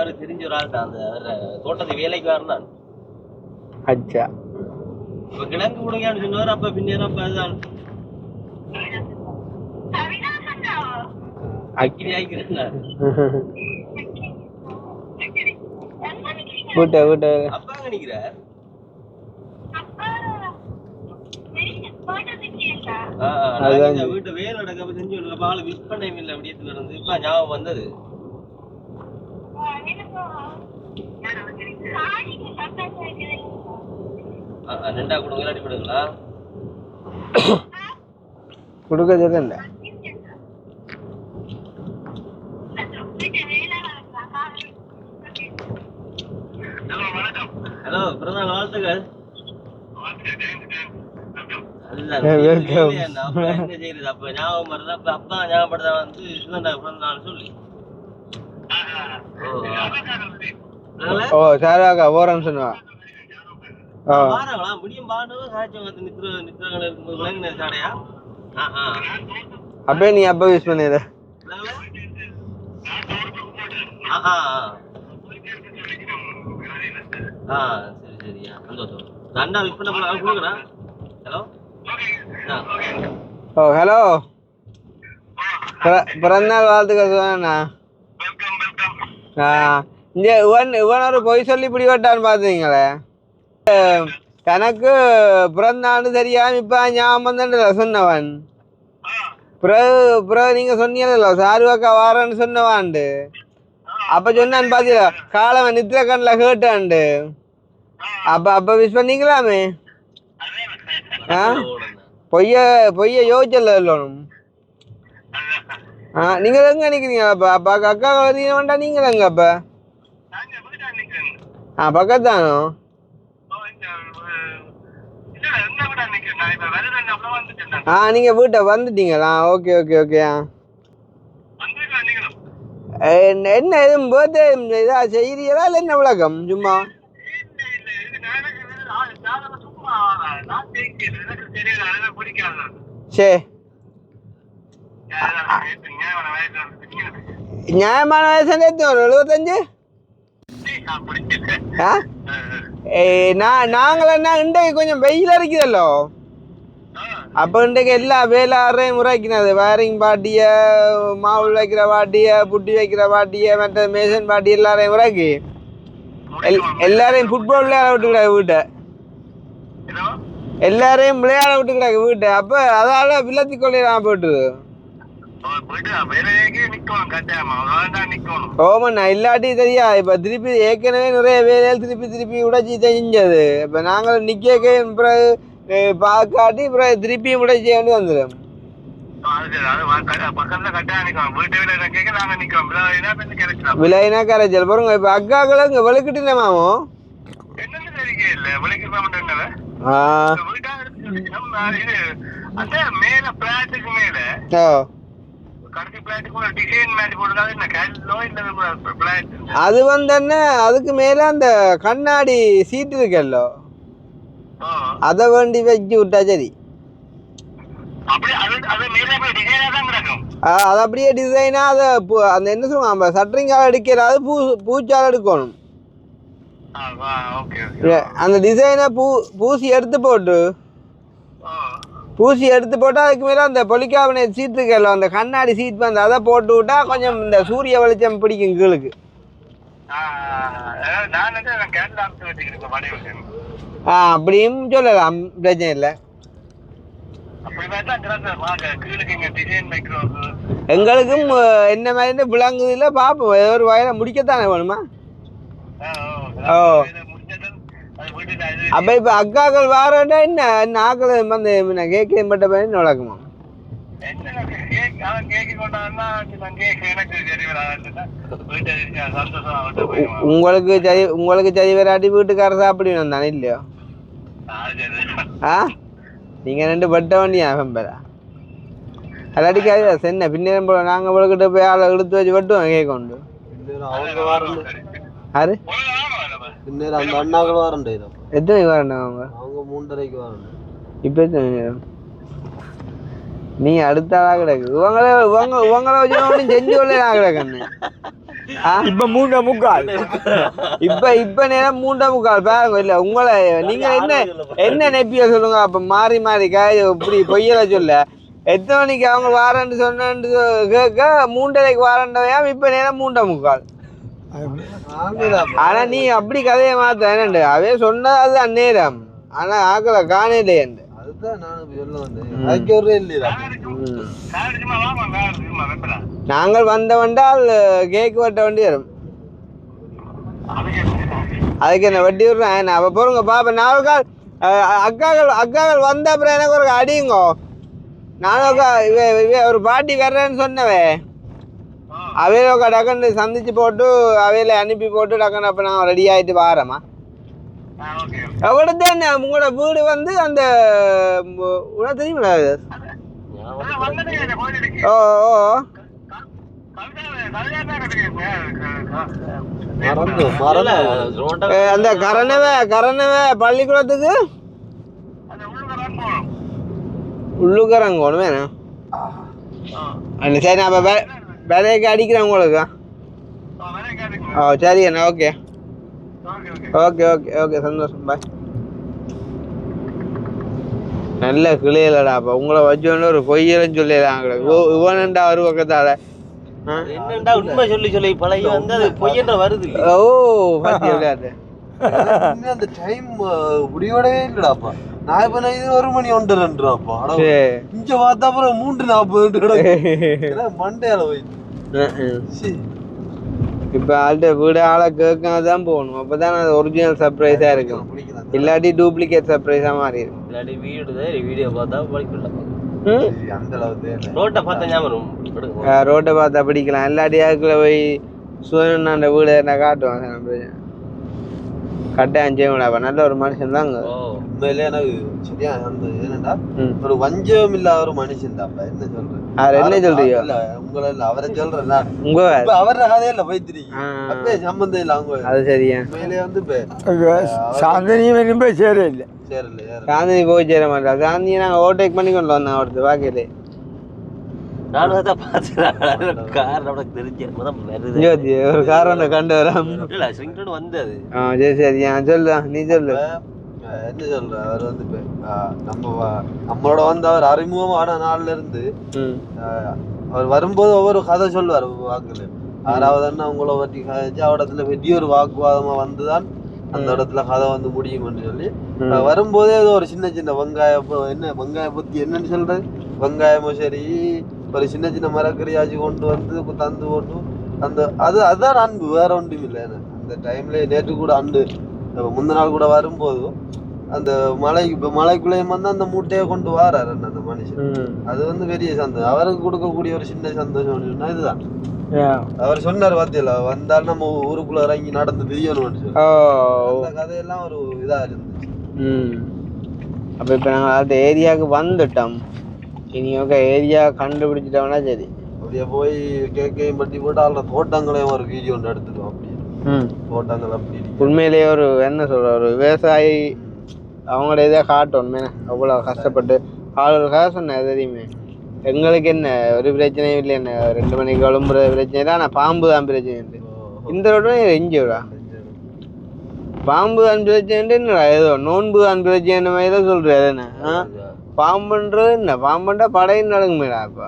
அது தெரிஞ்ச ஒரு ஆள் தான். அந்த தோட்டத்தை வேலைக்கு வரணும். அச்சா இப்ப கிழங்கு கொடுங்கன்னு சொன்னவர். அப்ப பின்னேரம் அப்ப அதுதான் அக்கினி ஆகிக்கிறேன். அப்பா நினைக்கிறார். வீட்டு வேலை நடக்க செஞ்சு பால மிஸ் பண்ண இல்லை. விடியத்துல இருந்து இப்ப ஞாபகம் வந்தது. ரெண்டா கொடுங்க அடி கொடுங்களா கொடுக்க சொல்ல. ஹலோ பிறந்த வாழ்த்துக்கள். என்ன செய்யறது அப்ப ஞாபகம் வருது. அப்ப அப்பா ஞாபகப்படுத்த வந்து பிறந்த நாள் சொல்லி. ஓ சாராக்கா ஓரம் சொன்னா வாராங்களா முடியும் பாடுவோம். சாய்ச்சம் நித்திரங்கள் இருக்கும்போது சாடையா அப்பே நீ அப்ப யூஸ் பண்ணிடு. ஆ சரி சரியா சந்தோஷம் நண்டா மிஸ் பண்ண போல கொடுக்குறேன் ஹலோ ஓ ஹலோ பிறந்தநாள் வாழ்த்துக்கள் சொன்னா இங்கே இவன் ஒரு பொய் சொல்லி பிடிபட்டான்னு பார்த்தீங்களே எனக்கு பிறந்தாண்டு தெரியாம இப்போ ஞாபகம் தான் சொன்னவன் பிறகு நீங்கள் சொன்னீங்களோ சாருவாக்கா வாரன்னு சொன்னவாண்டு அப்போ சொன்னான்னு பார்த்தீங்களா காலவன் நித்திர கண்ணில் கேட்டாண்டு அப்போ விஷ் பண்ணிக்கலாமே ஆ பொய்ய யோசிச்சல இல்லணும் நீங்கள் எங்கே நிற்கிறீங்க அப்போ அக்கா வரீங்க வேண்டாம் நீங்கள் எங்க அப்போ பக்கத்தானோ நீங்கள் வீட்டை வந்துட்டீங்களா ஓகே ஓகே ஓகே என்ன எதுவும் பர்த்டே இதா செய்கிறீங்களா இல்லை என்ன விளக்கம் சும்மா சரி நியாயமான வயசு ஒரு 75 நாங்களா இன்றைக்கு கொஞ்சம் வெயில் அடிக்குதல்லோ அப்போ இன்றைக்கு எல்லா வேலையும் முறைக்கினது வயரிங் பாட்டிய மாவு வைக்கிற பாட்டிய புட்டி வைக்கிற பாட்டிய மற்ற மேசன் பாட்டி எல்லாரையும் முறைக்கி எல்லாரையும் ஃபுட்பால் விளையாட விட்டுக்கிறாங்க வீட்டை எல்லாரையும் விளையாட விட்டுக்கிறாங்க வீட்டை அப்போ அதால வில்லத்தி கொள்ளையெல்லாம் போட்டுது ஓமண்ணா இல்லாட்டி தெரியா இப்ப திருப்பி ஏற்கனவே நிறைய வேலைகள் திருப்பி உடைச்சி செஞ்சது இப்ப நாங்கள் நிக்க பிறகு பாக்காட்டி பிறகு திருப்பியும் உடைச்சி வேண்டி வந்துடும் விலைனா கரைச்சல் பாருங்க இப்ப அக்காக்களும் இங்க வெளுக்கிட்டு மாமோ அது வந்து அதுக்கு மேல அந்த கண்ணாடி சீட்டு இருக்கல்லோ அத வேண்டி வச்சு விட்டா சரி அது அப்படியே டிசைனா அதை அந்த என்ன சொல்லுவாங்க சட்டரிங்கால எடுக்கிறாது பூச்சால எடுக்கணும் அந்த டிசைனை பூசி எடுத்து போட்டு அதுக்கு மேலே அந்த பொலிகார்பனேட் சீட் இருக்கல அந்த கண்ணாடி சீட் வந்து அதை போட்டு விட்டா கொஞ்சம் இந்த சூரிய வெளிச்சம் பிடிக்கும் கீழுக்கு அப்படியும் சொல்லலாம் பிரச்சனை இல்லை எங்களுக்கும் என்ன மாதிரி விளங்குது இல்லை பார்ப்போம் ஒரு வயலை முடிக்கத்தானே வேணுமா ஓ அப்ப இப்ப அக்காக்கள் வாரண்டா என்ன ஆக்கள் வந்து கேட்க மட்டும் பண்ணி நடக்குமா உங்களுக்கு சரி வராட்டி வீட்டுக்கார சாப்பிடுவேன் தானே இல்லையோ நீங்க 2 பட்ட வண்டியா பெம்பரா அடிக்காது சென்ன பின்னேரம் போல நாங்க உங்ககிட்ட போய் ஆளை இழுத்து வச்சு வெட்டுவோம் கேட்கொண்டு யாரு அந்த அண்ணாக்கள் வாரண்டே எத்தனை வரணும் அவங்க 3:30க்கு வரணும் இப்போ எத்தனை நீ அடுத்த ஆளாக கிடக்கு உங்களை வச்சு செஞ்சு கொள்ள கிடக்கண்ணு இப்ப 3:45 இப்ப நேரம் 3:45 பாருங்க இல்ல உங்களை நீங்க என்ன நெப்பிய சொல்லுங்க அப்ப மாறி காய் இப்படி பொய்யல சொல்ல எத்தனை மணிக்கு அவங்க வாரண்டு சொன்னு கேட்க 3:30க்கு வாரண்டவையா இப்ப நேரம் 3:45 ஆனா நீ அப்படி கதையை மாத்த என்னண்டு அவே சொன்னது அது அந்நேரம் ஆனா ஆக்கல காணலையே நாங்கள் வந்தவண்டால் கேக் வெட்ட வண்டி வரும் அதுக்கு என்ன வட்டி விடுறேன் அப்ப போறங்க பாப்ப 4 கால் அக்காக்கள் வந்த அப்புறம் எனக்கு ஒரு அடியுங்கோ நானும் ஒரு பாட்டி வர்றேன்னு சொன்னவே அவையில டக்குன்னு சந்திச்சு போட்டு அவையில அனுப்பி போட்டு டக்குன்னு அப்ப நான் ரெடி ஆயிட்டு வாரேம்மா எவ்வளோதான் உங்களோட வீடு வந்து அந்த உனக்கு தெரியுமா ஓ அந்த கரணவை பள்ளிக்கூடத்துக்கு உள்ளுக்கறங்கணும் வேணும் சரி நான் அப்போ விலைக்கு அடிக்கிறேன் உங்களுக்கு ஓ சரி அண்ணா ஓகே ஓகே ஓகே ஓகே சந்தோஷம் பாய். நல்ல கிளியலடாப்பா உங்களை வச்சோன்னு ஒரு பொய்யலன்னு சொல்லிடுறாங்களே இவனண்டா ஒரு பக்கத்தால என்னண்டா உண்மை சொல்லி சொல்லி பழகி வந்து அது பொய்யன்ற வருது இல்ல. ஓ பாத்தி விளையாட்டு அந்த டைம் முடியோடவே இல்லடாப்பா. நான் இப்ப இது 1 மணி 1:02 இங்க பார்த்தா அப்புறம் 3:40 மண்டையால போயிடுச்சு. இப்ப ஆள்கிட்ட வீடு ஆளை கேட்காதான் போகணும், அப்பதான் அது ஒரிஜினல் சர்ப்ரைஸா இருக்கும், இல்லாட்டி டூப்ளிகேட் சர்ப்ரைஸா மாறி இருக்கும். இல்லாட்டி வீடியோ பார்த்தா படிக்கலாம், அந்த அளவுக்கு ரோட்டை பார்த்தா ஞாபகம் ரோட்டை பார்த்தா பிடிக்கலாம், இல்லாட்டி அதுக்குள்ள போய் சுயநாண்ட வீடு என்ன காட்டுவாங்க கட்டாயம் செய்யக்கூடாது. நல்ல ஒரு மனுஷன் தாங்க உண்மையிலே. எனக்கு சரியா அந்த என்னடா ஒரு வஞ்சகம் இல்லாத ஒரு மனுஷன் தான். என்ன சொல்றேன் என்ன சொல்றீங்க? உங்களை இல்ல அவரை சொல்றேன். உங்க அவர கதையே இல்ல போய்த்திருக்கீங்க, அப்பே சம்பந்தம் இல்ல அவங்க. அது சரியா உண்மையிலே வந்து சாந்தினி வேணுமே சேர இல்லை, சாந்தினி போய் சேர மாட்டா. சாந்தியை நாங்க ஓவர்டேக் பண்ணி கொண்டு வந்தோம் ஒருத்தர் வாக்கிலே. நானும் அதான் பார்த்தேன், கார் நமக்கு தெரிஞ்சு ஒரு காரணம் கண்டு வராம வந்தது. சரி சரி சொல்லு, நீ சொல்லு. என்ன சொல்ற அவர் வந்து நம்மளோட வந்து அவர் அறிமுகமான நாள்ல இருந்து அவர் வரும்போது ஒவ்வொரு கதை சொல்லுவார் வாக்குல. 6வது அண்ணா உங்களை பற்றி கதைச்சு அவடத்துல பெரிய ஒரு வாக்குவாதமா வந்துதான் அந்த இடத்துல கதை வந்து முடியும்னு சொல்லி வரும்போதே ஏதோ ஒரு சின்ன சின்ன வெங்காய பத்தி என்னன்னு சொல்றது, வெங்காயமும் சரி ஒரு சின்ன சின்ன மரக்கறியாச்சு கொண்டு வந்து தந்து போட்டு அந்த அதுதான் அன்பு, வேற ஒன்றும் இல்லை. அந்த டைம்ல நேற்று கூட அண்டு முந்தின நாள் கூட வரும்போது அந்த மலைக்குள்ளேயும் வந்து அந்த மூட்டையை கொண்டு வாராரு அந்த மனுஷன். அது வந்து பெரிய சந்தோஷம், அவருக்கு கொடுக்கக்கூடிய ஒரு சின்ன சந்தோஷம் இதுதான். அவர் சொன்னார் பாத்தியல வந்தாலும் நம்ம ஊருக்குள்ள இறங்கி நடந்து பிரியணும்னு சொல்லி அந்த கதையெல்லாம் ஒரு இதா இருந்துச்சு. அப்ப இப்ப நாங்க அந்த ஏரியாவுக்கு வந்துட்டோம், இனி ஏரியா கண்டுபிடிச்சிட்டோம்னா சரி. அப்படியே போய் கேக்கையும் பட்டி போட்டு அதுல தோட்டங்களையும் ஒரு வீடியோ ஒன்று எடுத்துட்டோம். அப்படியே தோட்டங்கள் அப்படி உண்மையிலேயே ஒரு என்ன சொல்ற ஒரு விவசாயி அவங்களோட இதை காட்டணும். அவ்வளோ கஷ்டப்பட்டு ஆளுகளுக்காக சொன்னேன். தெரியுமே எங்களுக்கு என்ன ஒரு பிரச்சனையும் இல்லை, என்ன 2 மணிக்கு கிளம்புற பிரச்சனை தான், ஆனால் பாம்பு தான் பிரச்சனை. இந்த ரோடு எஞ்சிவிடா பாம்பு தான் பிரச்சனை, என்னடா ஏதோ நோன்பு தான் பிரச்சனை மாதிரி தான் சொல்றது. என்ன பாம்புன்றது என்ன, பாம்புண்டா படையும் நடங்குமேடா. இப்போ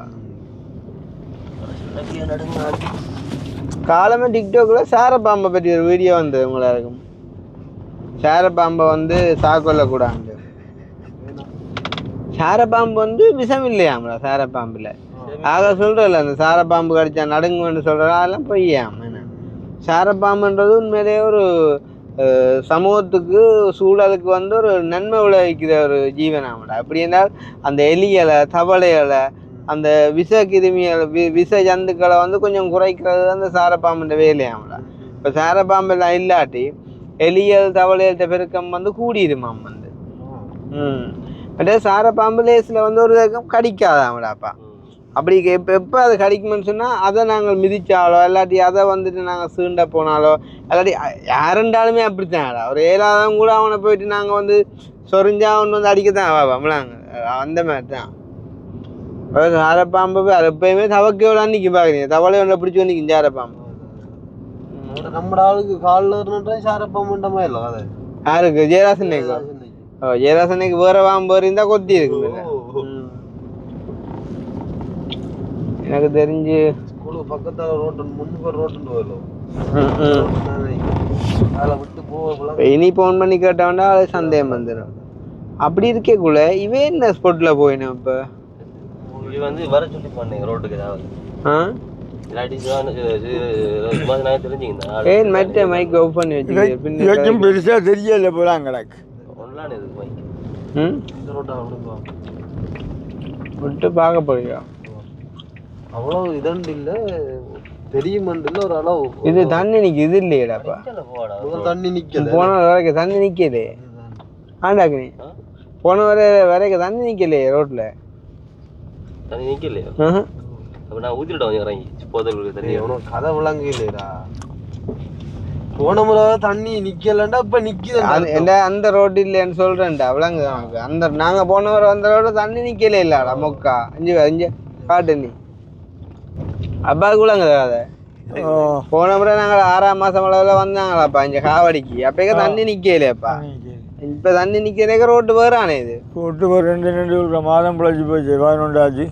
காலமே டிக்டாக்ல சாரப்பாம்பை பற்றி ஒரு வீடியோ வந்து உங்களா இருக்கும். சாரப்பாம்பை வந்து சாக்கொள்ளக்கூடாது. சாரப்பாம்பு வந்து விஷம் இல்லையாம்ல சாரப்பாம்புல. ஆக சொல்றல அந்த சாரப்பாம்பு கடிச்சா நடுங்குன்னு சொல்ற அதெல்லாம் பொய்யாம. சாரப்பாம்புன்றது உண்மையிலேயே ஒரு சமூகத்துக்கு சூழலுக்கு வந்து ஒரு நன்மை விளைவிக்கிற ஒரு ஜீவனாமடா. அப்படி என்றால் அந்த எலிகளை தவளைகளை அந்த விஷ கிருமிகளை விஷ ஜந்துக்களை வந்து கொஞ்சம் குறைக்கிறது அந்த சாரப்பாம்புன்ற வேலையாமடா. இப்போ சாரப்பாம்பெல்லாம் இல்லாட்டி எலியல் தவளையல்கிட்ட பெருக்கம் வந்து கூடிடுமாம் வந்து. அதே சாரப்பாம்பு லேஸில் வந்து ஒரு கடிக்காதாமடாப்பா. அப்படி எப்போ அது கடிக்குமென்னு சொன்னால் அதை நாங்கள் மிதிச்சாலோ இல்லாட்டி அதை வந்துட்டு நாங்கள் சீண்ட போனாலோ இல்லாட்டி யாருண்டாலுமே அப்படித்தான்டா. ஒரு 7ஆவதும் கூட அவனை போயிட்டு நாங்கள் வந்து சொரிஞ்சா ஒன்று வந்து அடிக்கத்தான் ஆவாம்லாங்க. அந்த மாதிரி தான் சாரப்பாம்பு. அது எப்பயுமே தவக்கையோட அன்னைக்கு பார்க்குறீங்க, தவளை ஒன்றை பிடிச்சி வந்துக்கும் சாரப்பாம்பு. நம்ம ஆளுக்கு காலில் சாரப்பாம்புண்டமா இல்லை அது யாருக்கு ஜெயராசனைக்கு. ஜெயராசனைக்கு வேற பாம்பு இருந்தால் கொத்தி இருக்கு. எனக்கு தெரிஞ்சு ஸ்கூலுக்கு பக்கத்தால ரோட்டு முன்பு ரோட்டுன்னு வரலாம். அதில் விட்டு போகலாம். இனி ஃபோன் பண்ணி கேட்டவன்டா அது சந்தேகம் வந்துடும். அப்படி இருக்கக்குள்ள இவே என்ன ஸ்பாட்ல போயினோம். இப்போ இது வந்து வர சொல்லி பண்ணீங்க ரோட்டுக்கு ஏதாவது ஏன் மற்ற மைக் ஆஃப் பண்ணி வச்சுக்கிட்டு பெருசா தெரியல போறாங்க விட்டு பார்க்க போறியா? அவ்வளவு இதண்டு இல்ல தெரியுமண்டு இல்ல ஒரு அளவு. இது தண்ணி நிக்கு இது இல்லையடாப்பா. தண்ணி நிக்கல. போன வரைக்கும் தண்ணி நிக்கலே. ஆண்டாக்கு நீ போன வரைக்கும் தண்ணி நிக்கலே ரோட்ல. தண்ணி நிக்கலையா? அப்ப நான் ஊத்திட்டோம் இறங்கி போதலுக்கு தண்ணி. உனக்கு கதை விளங்கு இல்லையா? போன முறை தண்ணி நிக்கலண்டா இப்ப நிக்குது. அந்த ரோடு இல்லைன்னு சொல்றேன்டா விளங்கு. அந்த நாங்க போன வர அந்த ரோடு தண்ணி நிக்கலே இல்லடா மொக்கா. 5 காட்டு நீ அப்பாவுக்கு விளங்குதா அதை போன முறை நாங்கள் 6ஆம் மாதம் அளவில் வந்தாங்களாப்பா இங்கே காவடிக்கு அப்போ தண்ணி நிற்கலையாப்பா இப்போ தண்ணி நிற்கிறதுக்கு ரோட்டு வேறானே இது ரோட்டு வேறு 2 மாதம் பிழைச்சி போச்சு 11 ஆச்சு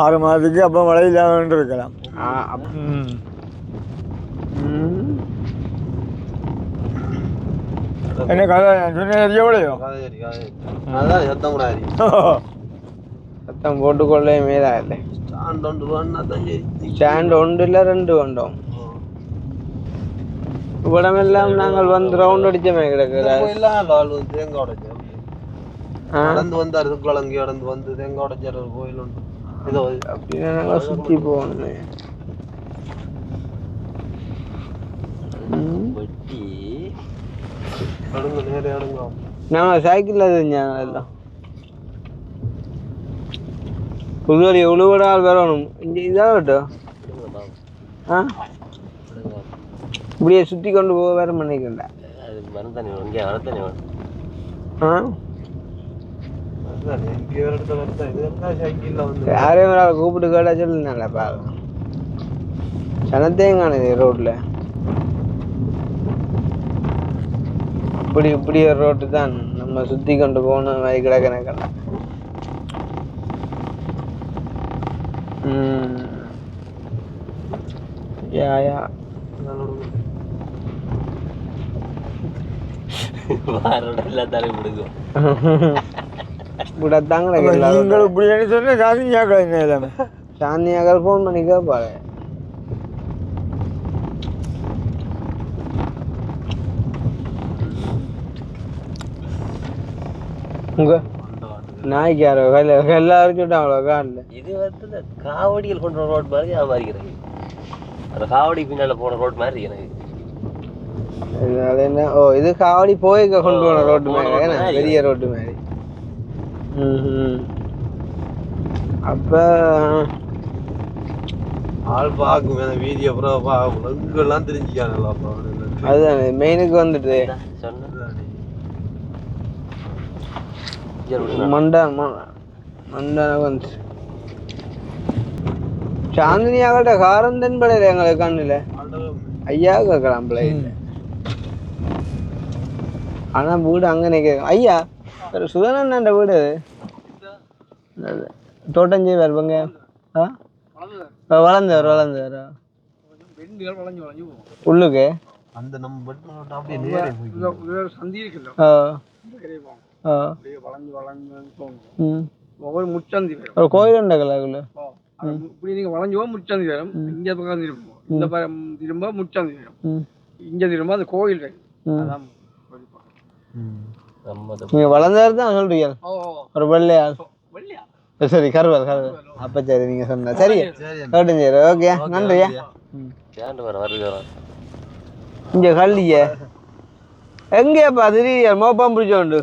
6 மாதத்துக்கு அப்போ மழை இல்லாமல் இருக்கலாம். என்ன கதை சொன்ன எவ்வளோ அதான் சத்தம் கூட சத்தம் போட்டுக்கொள்ளே மேலா இல்லை ஸ்டாண்ட் 1 இல்லை 2 கொண்டோம் இவ்விடமெல்லாம் நாங்கள் வந்து ரவுண்ட் அடிச்சமே கிடக்குறாங்க தேங்காய் உடைச்சு நடந்து வந்து அருக்குளங்கி நடந்து வந்து தேங்காய் உடைச்சார் ஒரு கோயில் உண்டு இதோ அப்படின்னா நாங்கள் சுற்றி போகணுமே வெட்டி அடுங்க நேரே அடுங்க நாங்கள் சைக்கிளில் தெரிஞ்சாங்க எல்லாம் புதுவரி உழுவடால் வரணும் இங்கே இதாக விட்டோம் இப்படியே சுற்றி கொண்டு போக வேற பண்ணிக்கிறேன் யாரையும் ஒரு ஆள் கூப்பிட்டு கேட்டா சொல்லுனால பார்க்கலாம் சனத்தையும் காணுது ரோட்ல இப்படி ஒரு ரோட்டு தான் நம்ம சுற்றி கொண்டு போகணும் மாதிரி கிடக்கணக்கெல்லாம். யா சாந்தியாக்கள் ஃபோன் பண்ணி கேட்பாங்க உங்க நாய்க்கு யாரோ எல்லாரும் சொல்லிட்டாங்களோ காட்டில் இது வந்து காவடியில் கொண்டு ரோட் மாதிரி வியாபாரிக்கிறது அந்த காவடி பின்னால போன ரோட் மாதிரி எனக்கு அது என்ன இது காவடி போய் கொண்டு போன ரோட்டு மாதிரி பெரிய ரோட்டு மாதிரி. அப்ப ஆள் பார்க்கும் வீடியோ அப்புறம் எங்கெல்லாம் தெரிஞ்சுக்கானല്ലോ அதுதானே மெயினுக்கு வந்துட்டு மண்டான வந்து சாந்தினியாகட்ட காரம் தென்படையில எங்களுக்கு கண்ணில் ஐயா கேட்கலாம் பிள்ளை இல்லை ஆனால் வீடு அங்கே நிற்க ஐயா சுதனண்ணாண்ட வீடு தோட்டஞ்சி வருவாங்க வளர்ந்தவர் உள்ளுக்கு அந்த நம்ம அப்படியே சந்தி ஒவ்வொரு முச்சந்தி ஒரு கோயில் உண்டா இப்படி நீங்க வளைஞ்சு போக முச்சந்தி வரும் இங்க பக்கம் திரும்பும் இந்த பக்கம் திரும்ப முச்சந்தி வரும் இங்க திரும்ப அந்த கோயில் அதான் நீங்க வளர்ந்தாரு தான் சொல்றீங்க ஒரு வெள்ளையாள் சரி கருவல் அப்ப சரி நீங்க சொன்ன சரி கேட்டு சரி ஓகே நன்றியா இங்க கல்லிய எங்கேப்பா திடீர் மோப்பம் பிடிச்சோண்டு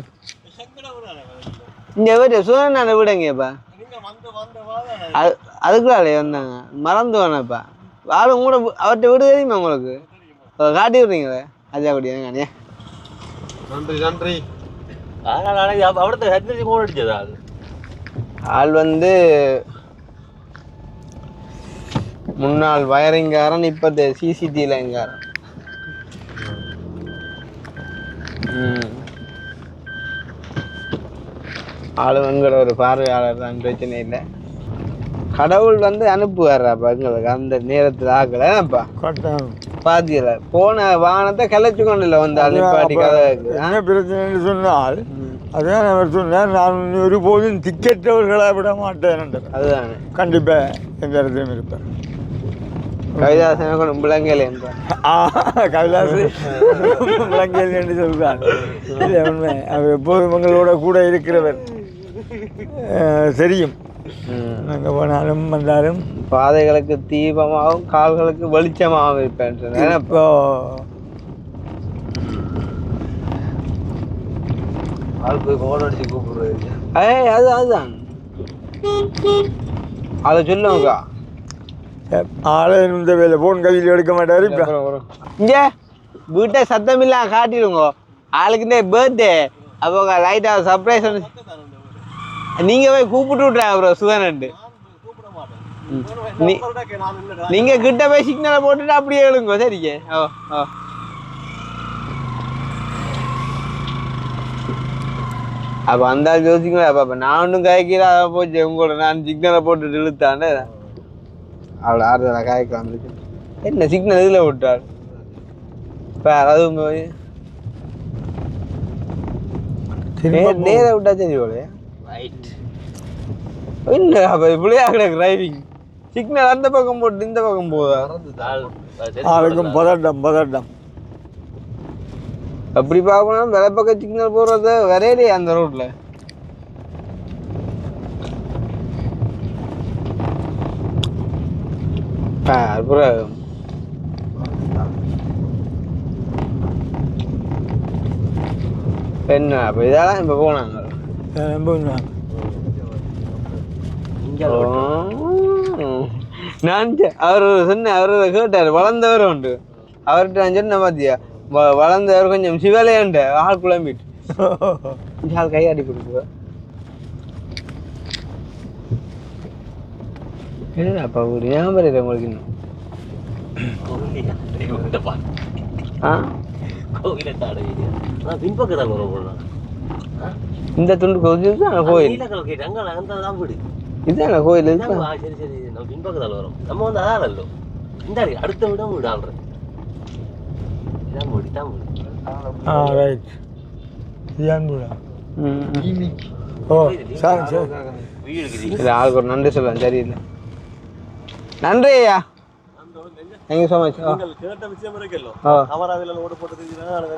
இங்க வீட்டு சுதன வீடு எங்கேப்பா அதுக்குள்ளாலே வந்தாங்க மறந்து வேணாப்பா ஆளும் கூட அவர்கிட்ட வீடு தெரியுமா உங்களுக்கு காட்டி விடுறீங்களே அஜா குடி எங்க நன்றி ஆள் வந்து முன்னாள் வயரிங்காரன் இப்ப சிசிடிவி லைன்காரன். ஆளுவங்கள ஒரு பார்வையாளர் தான், பிரச்சனை இல்லை. கடவுள் வந்து அனுப்புவார்ப்பா எங்களுக்கு அந்த நேரத்தில் ஆக்கலப்பா பாத்தியல போன வாகனத்தை கலைச்சு கொண்டு இல்லை வந்தால் நிப்பாட்டி கதை என்ன பிரச்சனைன்னு சொன்னால் அதுதான் அவர் சொன்னார், நான் ஒரு போதும் திக்கற்றவர்களாக விட மாட்டேன். அதுதானே கண்டிப்பாக எந்த இடத்துலையும் இருப்பேன். கவிதாசன் கொண்டு விளங்கலை கவிதாசு விளங்கல் என்று சொல்கிறார். உண்மை, அவர் எப்போதும் எங்களோட கூட இருக்கிறவர் தெரியும். அங்கே போனாலும் வந்தாலும் பாதைகளுக்கு தீபமாகவும் கால்களுக்கு வெளிச்சமாகவும் இருப்பேன். இப்போ அதுதான் அதை சொல்லுவாங்க. ஆளே இந்த வேலை போன் கையில் எடுக்க மாட்டாரு. இங்க வீட்டை சத்தம் இல்லாம காட்டிடுங்க. ஆளுக்குன்னே பர்த்டே அப்போ லைட்டாக சர்ப்ரைஸ் நீங்க போய் கூப்பிட்டு விட்றாங்க ப்ரோ சுதனண்டு. நீங்க கிட்ட போய் சிக்னலை போட்டுட்டு அப்படியே எழுங்க சரிங்க. ஓ ஓ அப்போ அந்த யோசிக்கல. அப்போ நான் ஒன்றும் காய்க்கல. அதை போச்சு உங்களோட நான் சிக்னலை போட்டுட்டு இழுத்தானே அவ்வளோ ஆறுதலாக காய்க்கலாம். என்ன சிக்னல் இதில் விட்டார் இப்போ அதுவும் போய் நேர விட்டா சரி போல. என்ன அப்போ இப்படியா கிடக்கு டிரைவிங் சிக்னல் அந்த பக்கம் போட்டு இந்த பக்கம் போதா? அதுக்கும் பதட்டம் அப்படி பார்க்கணும். வேலை பக்கம் சிக்னல் போடுறது வரையிலே அந்த ரோட்ல. அப்புறம் என்ன அப்போ இதெல்லாம் இப்போ போனாங்க. நான் அவர் சொன்ன அவர் கேட்டார் வளர்ந்தவர் உண்டு. அவர்கிட்ட நான் சொன்ன பார்த்தியா வளர்ந்தவர் கொஞ்சம் சிவலையாண்ட ஆள் குழம்பிட்டு ஆள் கையாடி கொடுக்குவா. அப்பா ஒரு ஞாபகம் இல்லை உங்களுக்கு இன்னும். இந்த துண்டு கோயில் கோயில் இதுதான கோயில் பின்பக்கத்தால் வரும். நம்ம வந்து அதான் இல்லோ இந்த அடுத்த விட வீடு ஆள்றேன். ஆளுக்கு ஒரு நன்றி சொல்லலாம். சரியில்லை நன்றி ஐயா. Thank you so much. கேட்ட விஷயம் இருக்கല്ലോ கமராவில் ஓடு போட்டு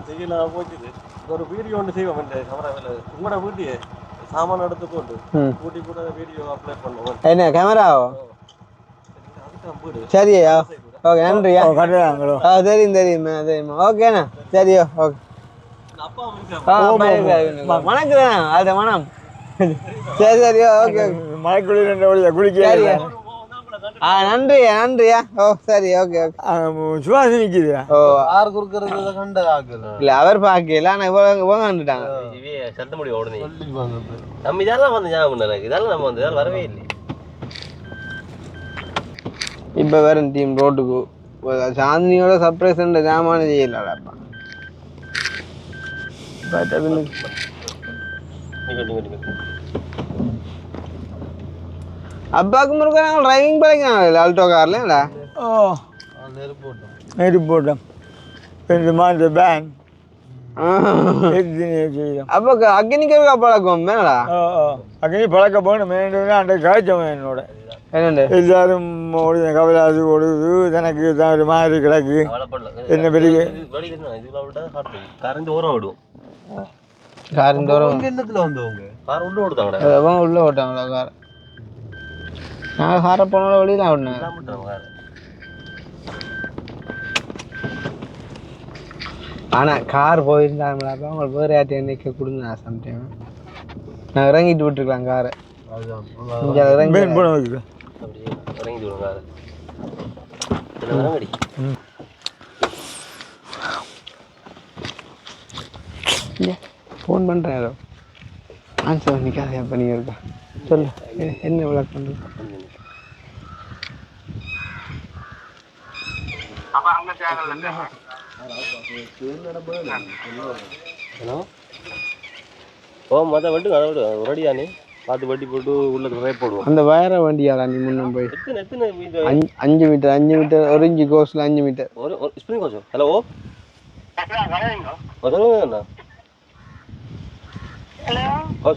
செய்யலாம் போச்சுது. ஒரு வீடியோ ஒன்று செய்வோம். கமராவில் உங்களோட வீட்டையே சாமான எடுத்து போட்டு கூட்டி கூட வீடியோ அப்லோட் பண்ணுவோம். என்ன கேமராவோ? சரியா ஓகே நன்றியா. தெரியும் தெரியுமா ஓகேண்ணா சரியோ ஓகே. வணக்கம் அது மனம் சரியோ ஓகே மழைக்குள்ள குளிக்க நன்றியா ஓ சரி ஓகே சுவாசி நிற்குது. ஓ ஆறு குறுக்கிறது கண்டு ஆக்கல இல்லை அவர் பார்க்கல ஆனால் இவங்க கண்டுட்டாங்க. சத்த முடியும் உடனே நம்ம இதெல்லாம் வந்து ஞாபகம் எனக்கு இதெல்லாம் நம்ம வந்து இதெல்லாம் வரவே இல்லை. இப்போ வேற டீம் ரோட்டுக்கு சாந்தினியோட சர்ப்ரைஸ் ஜாமான செய்யலாப்பா. அப்பாவுக்கு முருகா நாங்கள் டிரைவிங் பழகினாங்க ஆல்டோ கார்ல. நெருப்பு போட்டோம் ரெண்டு மாத பேன் அப்போ அக்னிக்கு பழக்கம் மேடா. அக்னி பழக்க போகணும் அந்த காய்ச்சவன் என்னோட என்னண்டு எல்லாரும் ஓடுது கவலாது ஓடுது எனக்கு தான் ஒரு மாதிரி கிடக்கு. என்ன பெரிய கரண்ட் ஓரம் விடுவோம். காரின் தூரம் எண்ணத்துல வந்தவங்க கார் உள்ள ஓடுதாங்க. உள்ள ஓட்டாங்களா கார்? நாங்கள் காரை போன வழி தான் ஓடினேன். ஆனால் கார் போயிருந்தாங்களாப்பா உங்களுக்கு வேறு யார்ட்டையும் நிற்க கொடுங்க. சம்டைம் நான் இறங்கிட்டு விட்டுருக்கலாம் காரை. இங்கே இறங்கி அப்படியே இறங்கி விடுங்க காரை. இறங்கடி ஃபோன் பண்ணுறேன். ஏதோ ஆன்சர் நிற்காத பண்ணி இருக்கா சொல்லு என்ன விளக்கு பண்ணுறது. ஹலோ ஓ மொதல் வண்டி அதை விடு ரெடியானே பார்த்து வண்டி போட்டு உள்ள நிறைய போடுவோம். அந்த வயர வண்டியாடா நீ முன்ன போய் எத்தனை 5 மீட்டர் ஒரு இன்ச்சு கோஸில் 5 மீட்டர் ஒரு ஸ்ப்ரிங் கோச்சம். ஹலோ சொல்லுங்க அண்ணா.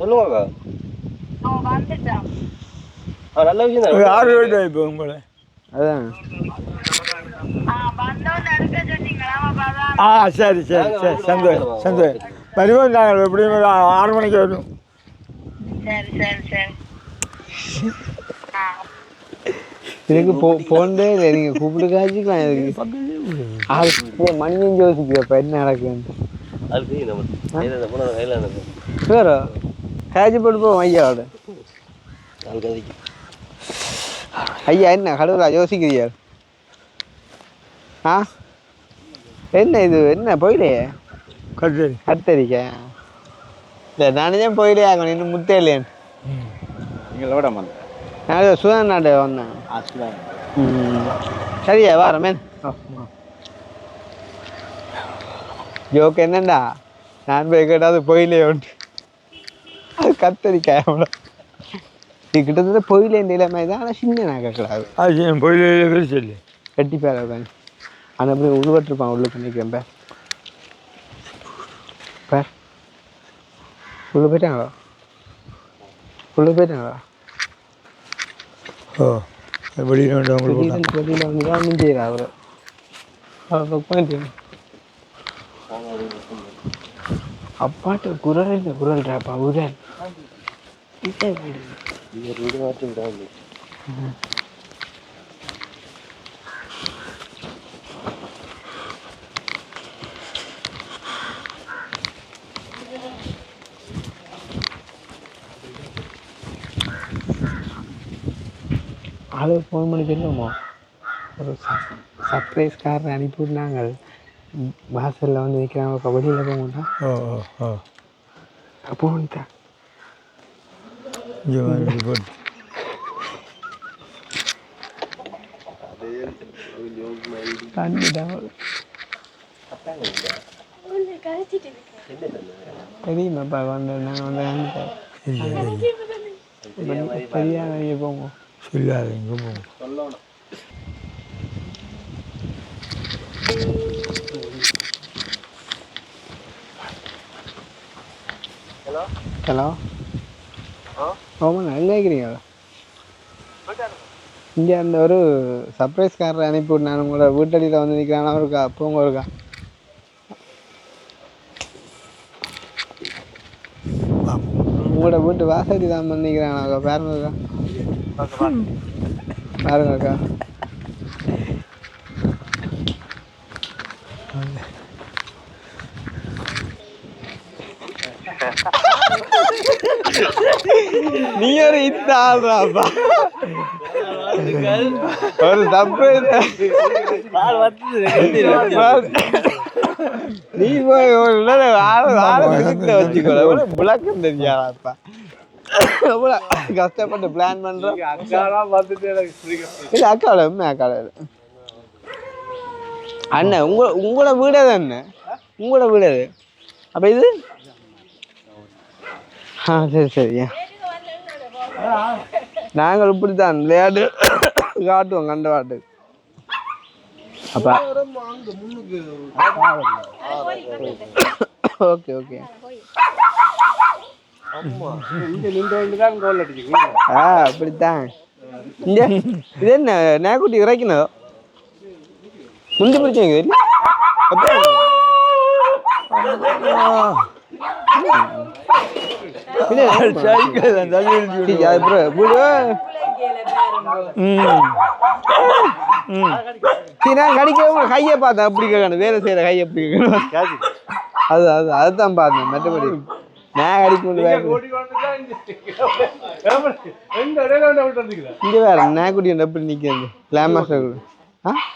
சொல்லுவாங்க நல்ல விஷயம் தான். யாரு இப்போ உங்களை அதான் சரி சந்தோஷம் வருவோம். நாங்கள் எப்படியும் 6 மணிக்கு வரும். எனக்கு போனதே இல்லை. நீங்கள் கூப்பிட்டு காய்ச்சிக்கலாம். எனக்கு மணியும் யோசிக்கிறப்ப என்ன நடக்குன்னு வேற காய்ச்சி போட்டு போவோம் ஐயாவோட. ஐயா என்ன கடவுளா யோசிக்கிறியா? என்ன இது என்ன போயிலையே கத்தரிக்கா இல்லை நானே போயிலே ஆகணும் இன்னும் முத்தே இல்லையான்னு நீங்களோட வந்தேன் நான் சுதன் நாடு வந்தேன். சரியா வரமே. ஜோக்கு என்னண்டா நான் போய் கேட்டாது பொயிலே உண்டு. அது கத்தரிக்காய் அவ்வளோ இது கிட்டத்தட்ட பொயிலே நிலைமை தான். ஆனால் சின்ன நான் கேட்கலாது. அது பொயிலே பெருசு இல்லை. கட்டி பேர உட்காந்து அந்த அப்படி உருவட்டிருப்பான் உள்ளுக்கு நிற்கிறேன் பேர் பேர் உள்ள போயிட்டாங்களா ஓ வெளியில் வெளியில் வந்து தான் செய்கிறா அவர் அப்பாட்டு குரல் இல்லை குரல்றாப்பா உரல் அது ஃபோன் பண்ணி சொல்லுவோமா ஒரு சர்ப்ரைஸ் காரை அனுப்பிவிட்னாங்க. வாசலில் வந்து நிற்கிறாங்க. வெளியில் போக மாட்டான். அப்போ வந்துட்டேன் தெரியுமாப்பா வந்து நாங்கள் வந்து தெரியாத போங்க சொல்லாதீங்க போங்க. ஹலோ ஆமாண்ணா எங்கே இருக்கிறீங்க? இங்கே அந்த ஒரு சர்ப்ரைஸ் காரை அனுப்பிவிட்டு நான் உங்களோட வீட்டடியில் வந்து நிற்கிறானா இருக்கா போங்க இருக்கா உங்களோட வீட்டு வாசடி தான் வந்து நிற்கிறானாக்கா பாருங்கக்கா பாருங்கக்கா நீ ஒரு இந்த ஆள்றாப்பா ஒரு சர்ப்ரைஸ் நீ போய் வச்சுக்கோ விளக்கம் தெரியாதாப்பா கஷ்டப்பட்டு பிளான் பண்றோம். இல்ல அக்கால அண்ணன் உங்களோட வீடு அது அண்ணன் உங்களோட வீடு அது. அப்ப இது சரி சரியா நாங்கள் இப்படித்தான் விளையாட்டு காட்டுவோம் கண்ட பாட்டு. அப்பா ஓகே ஓகே அப்படித்தான். இங்க இது என்ன நேக்குட்டி இறக்கணும் முந்தி பிடிச்சீங்க கடிக்க கையை பார்த்தேன் அப்படி கேட்கணும் வேலை செய்யற கையை எப்படி கேட்கணும் அது அது அதுதான் பார்த்தேன். மற்றபடி நான் கடிக்க இங்க வேற நேக்குட்டி எப்படி நிக்கிறது கிளாமஸ்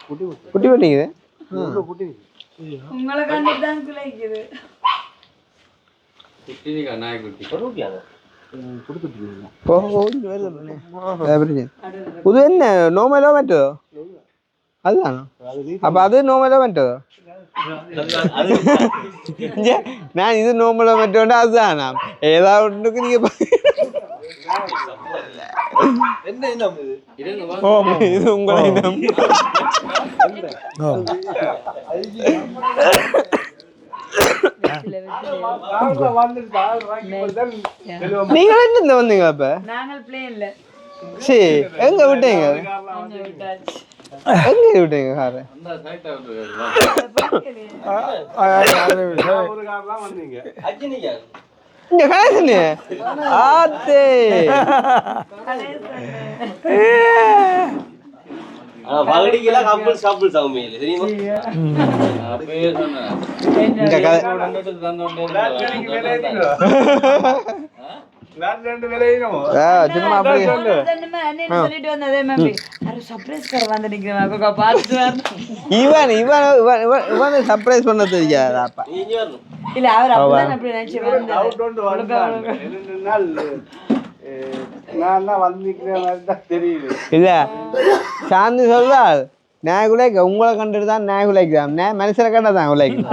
குட்டி போட்டீங்க உங்களை கண்டுதான் குலைக்குது. இது என்ன நோமலோ மറ്റோ அதுதானோ? அப்ப அது நோமலோ மറ്റோ நான் இது நோமலோ மറ്റோண்டா அதுதானா ஏதாவது ஒன்றுக்கு நீங்க இது உங்களை நீங்க என்ன வந்தீங்க அப்ப? நாங்கள் பிளேன்ல சரி எங்க விட்டீங்க? எங்க விட்டீங்க காரை? இங்க கணேசனே ஆத்தே சர்ப்ரைஸ் பண்ண தெரியாதாப்பா? இல்ல அவர் அப்படி நினைச்சு நான் தான் வந்து நிற்கிற மாதிரி தான் தெரியுது. இல்லை சாந்தி சொல்றாள் நான் உழைக்க உங்களை கண்டுட்டு தான் நான் உழைக்கிறேன் நான் மனுஷரை கண்டா தான் உழைக்கிறேன்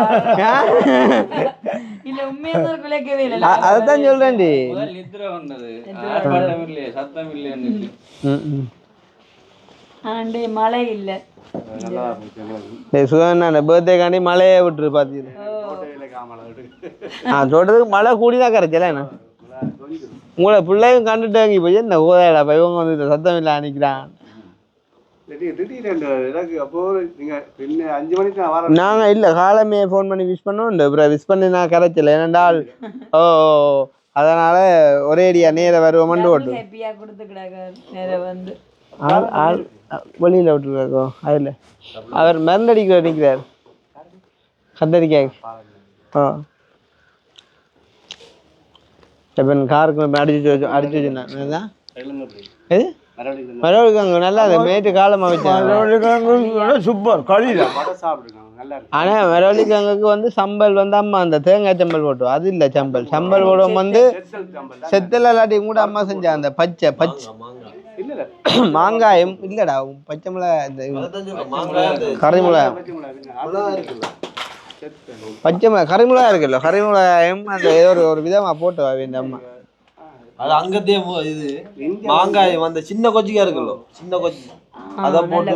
இல்ல உண்மையாக குலைக்கவே இல்லை அதைத்தான் சொல்றேன்டி நித்திரை வந்தது ஆர்ப்பாட்டம் இல்லையே சத்தம் இல்லைன்னு ஆண்டே மழை இல்ல சுதன் பர்த்டேக்காண்டி மழையே விட்டுரு பார்த்தீங்க சொல்றதுக்கு மழை கூடிதான் கரைச்சல என்ன உங்களை பிள்ளையும் கண்டுட்டு வாங்கி போய் என்ன ஓதாடா போய் இவங்க வந்து இந்த சத்தம் இல்லை அன்னைக்கிறான் திடீரெண்டு எனக்கு அப்போ நீங்கள் பின்ன 5 மணிக்கு நான் வரேன். நாங்கள் இல்லை காலமே ஃபோன் பண்ணி விஷ் பண்ணோம் அப்புறம் விஷ் பண்ணி நான் கரைச்சல ஏனென்றால் ஓ அதனால் ஒரே அடியா நேராக வருவோம்னு ஓட்டு ஹாப்பியா கொடுத்துக்கிடாங்க நேரம் வந்து ஆள் ஆள் வெளியில் விட்டுருக்காக்கோ அதில் அவர் மருந்தடிக்க நிற்கிறார் கத்தரிக்காய் ஓ இப்போ காருக்கு அடிச்சு வச்சுருந்தேன் எது மரவள்ளி அங்கே நல்லா அது மேட்டு காலமாக வச்சேன் சூப்பர் களிதான் ஆனால் மரவள்ளிக்கிழங்குக்கு வந்து சம்பல் வந்து அம்மா அந்த தேங்காய் சம்பல் போட்டோம் அது இல்லை சம்பல் போடுவோம் வந்து செத்தல் எல்லாத்தையும் கூட அம்மா செஞ்சா அந்த பச்சை மாங்காயம் இல்லைடா பச்சை மிளகாய் இந்த கறிமிளகாய் பச்சை மிளகாய் கறிமிளகாய் இருக்குல்ல கறிமிளகாயம் அந்த ஏதோ ஒரு விதமாக போட்டு இந்த அம்மா அது அங்கத்தே இது மாங்காயம் அந்த சின்ன கொச்சிக்கா இருக்குல்ல சின்ன கொச்சி அத போட்டு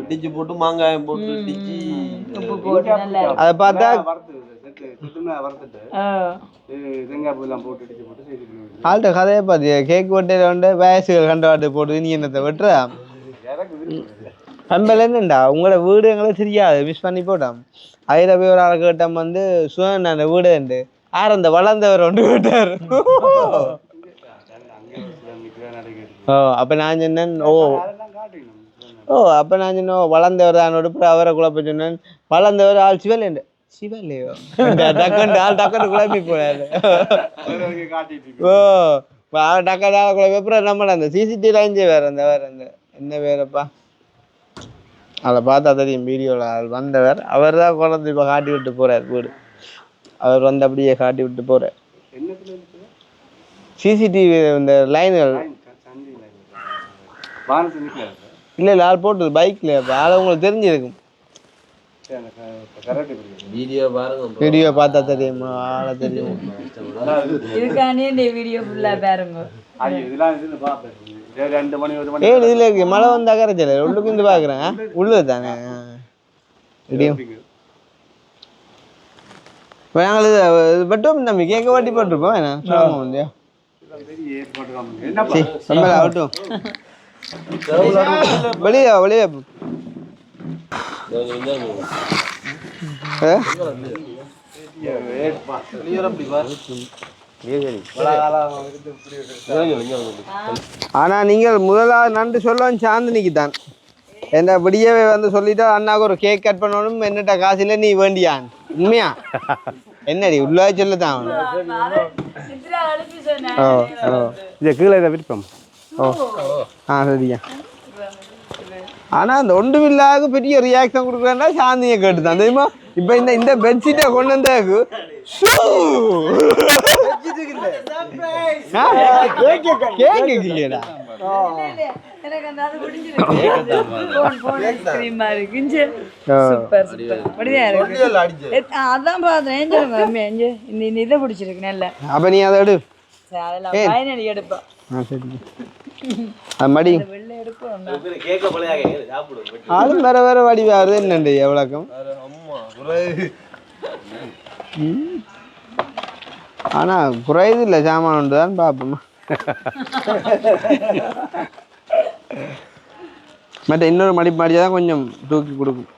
இடிச்சு போட்டு மாங்காயம் போட்டு இடிச்சு உப்பு போட்டு நல்லா அதை பார்த்தா ஆள்கிட்ட கதையை பார்த்தியா கேக் வெட்டையில வந்து வயசுகள் கண்டவாட்டு போட்டு நீ என்னத்தை வெட்டுற நம்பல என்னண்டா உங்களோட வீடு எங்களுக்கு தெரியாது மிஸ் பண்ணி போட்டோம் அதில் போய் ஒரு ஆள் கேட்டோம் வந்து சுவன் அந்த வீடு உண்டு யார் அந்த வளர்ந்தவர் ஒன்று விட்டார் ஓ அப்போ நான் சொன்னேன் அப்போ நான் சொன்னேன் வளர்ந்தவர் தான் அப்புறம் அவரை குழப்ப சொன்னேன் வளர்ந்தவர் ஆள் சிவல்லையோ டக்குண்டு ஆள் டக்குன்னு குழம்பி போனாரு ஓ டக்குன்னு ஆள் குழம்பி அப்புறம் நம்மள அந்த சிசிடிவி லைன்ஸே வேறு அந்த என்ன வேறப்பா அதை பார்த்தா தெரியும் வீடியோவில் ஆள் வந்தவர் அவர் தான் குழந்தை இப்போ காட்டி விட்டு போகிறார் வீடு அவர் வந்து அப்படியே காட்டி விட்டு போகிறார் சிசிடிவி இந்த லைன்கள் இல்லை ஆள் போட்டது பைக்கில் ஆள் உங்களுக்கு தெரிஞ்சிருக்கும் வீடியோ பார்த்தா தெரியும் ஆளை தெரியும் இதுக்கானே இந்த வீடியோ ஃபுல்லா பாருங்க ஏன் இதுல இருக்கு மழை வந்தா கரைச்சல உள்ளுக்கு இருந்து பாக்குறேன் உள்ளது தானே இடியும் நாங்கள் இது பட்டும் தம்பி கேட்க வாட்டி போட்டிருப்போம் என்ன சொல்லுங்க இல்லையா ஆகட்டும் வெளியே ஆனா நீங்கள் முதலாவது நன்றி சொல்லவும் சாந்தினிக்கு தான் என்ன விடியவே வந்து சொல்லிட்டா அண்ணாவுக்கு ஒரு கேக் கட் பண்ணணும் என்னட்ட காசில நீ வேண்டியான் உண்மையா என்னடி உள்ளே சொல்லத்தான் கீழே விருப்பம் சரியா ஆனா அந்த ஒன்றுமில்லாத பெரிய ரியாக்ஷன் கொடுக்குறேன்னா சாந்தியை கேட்டுதான் தெரியுமா இப்ப இந்த பெட்ஷீட்டை கொண்டு வந்தாக்கு அதான் பார்த்தேன் இதை பிடிச்சிருக்கு நல்ல அப்ப நீ அதை எடு பயனடி எடுப்பேன் மடி ஆளும் வேற வேற வடி வருது என்னண்டு எவ்வளோக்கும் ஆனா குறையுது இல்லை சாமான் உண்டு தான் பார்ப்போமா மற்ற இன்னொரு மடி மாடியாதான் கொஞ்சம் தூக்கி கொடுக்கும்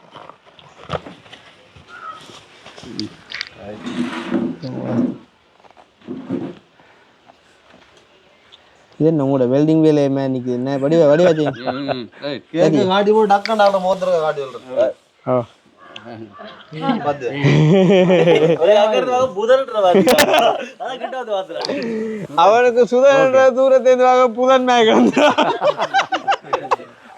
இது என்ன உங்களோட வெல்டிங் வேலையுமே இன்னைக்கு என்ன வடிவாச்சு காட்டி போட்டு டக்குன்னு மோத்திர காட்டி சொல்றேன் அவனுக்கு சுதன்ற தூரத்தை புதன் மேகம்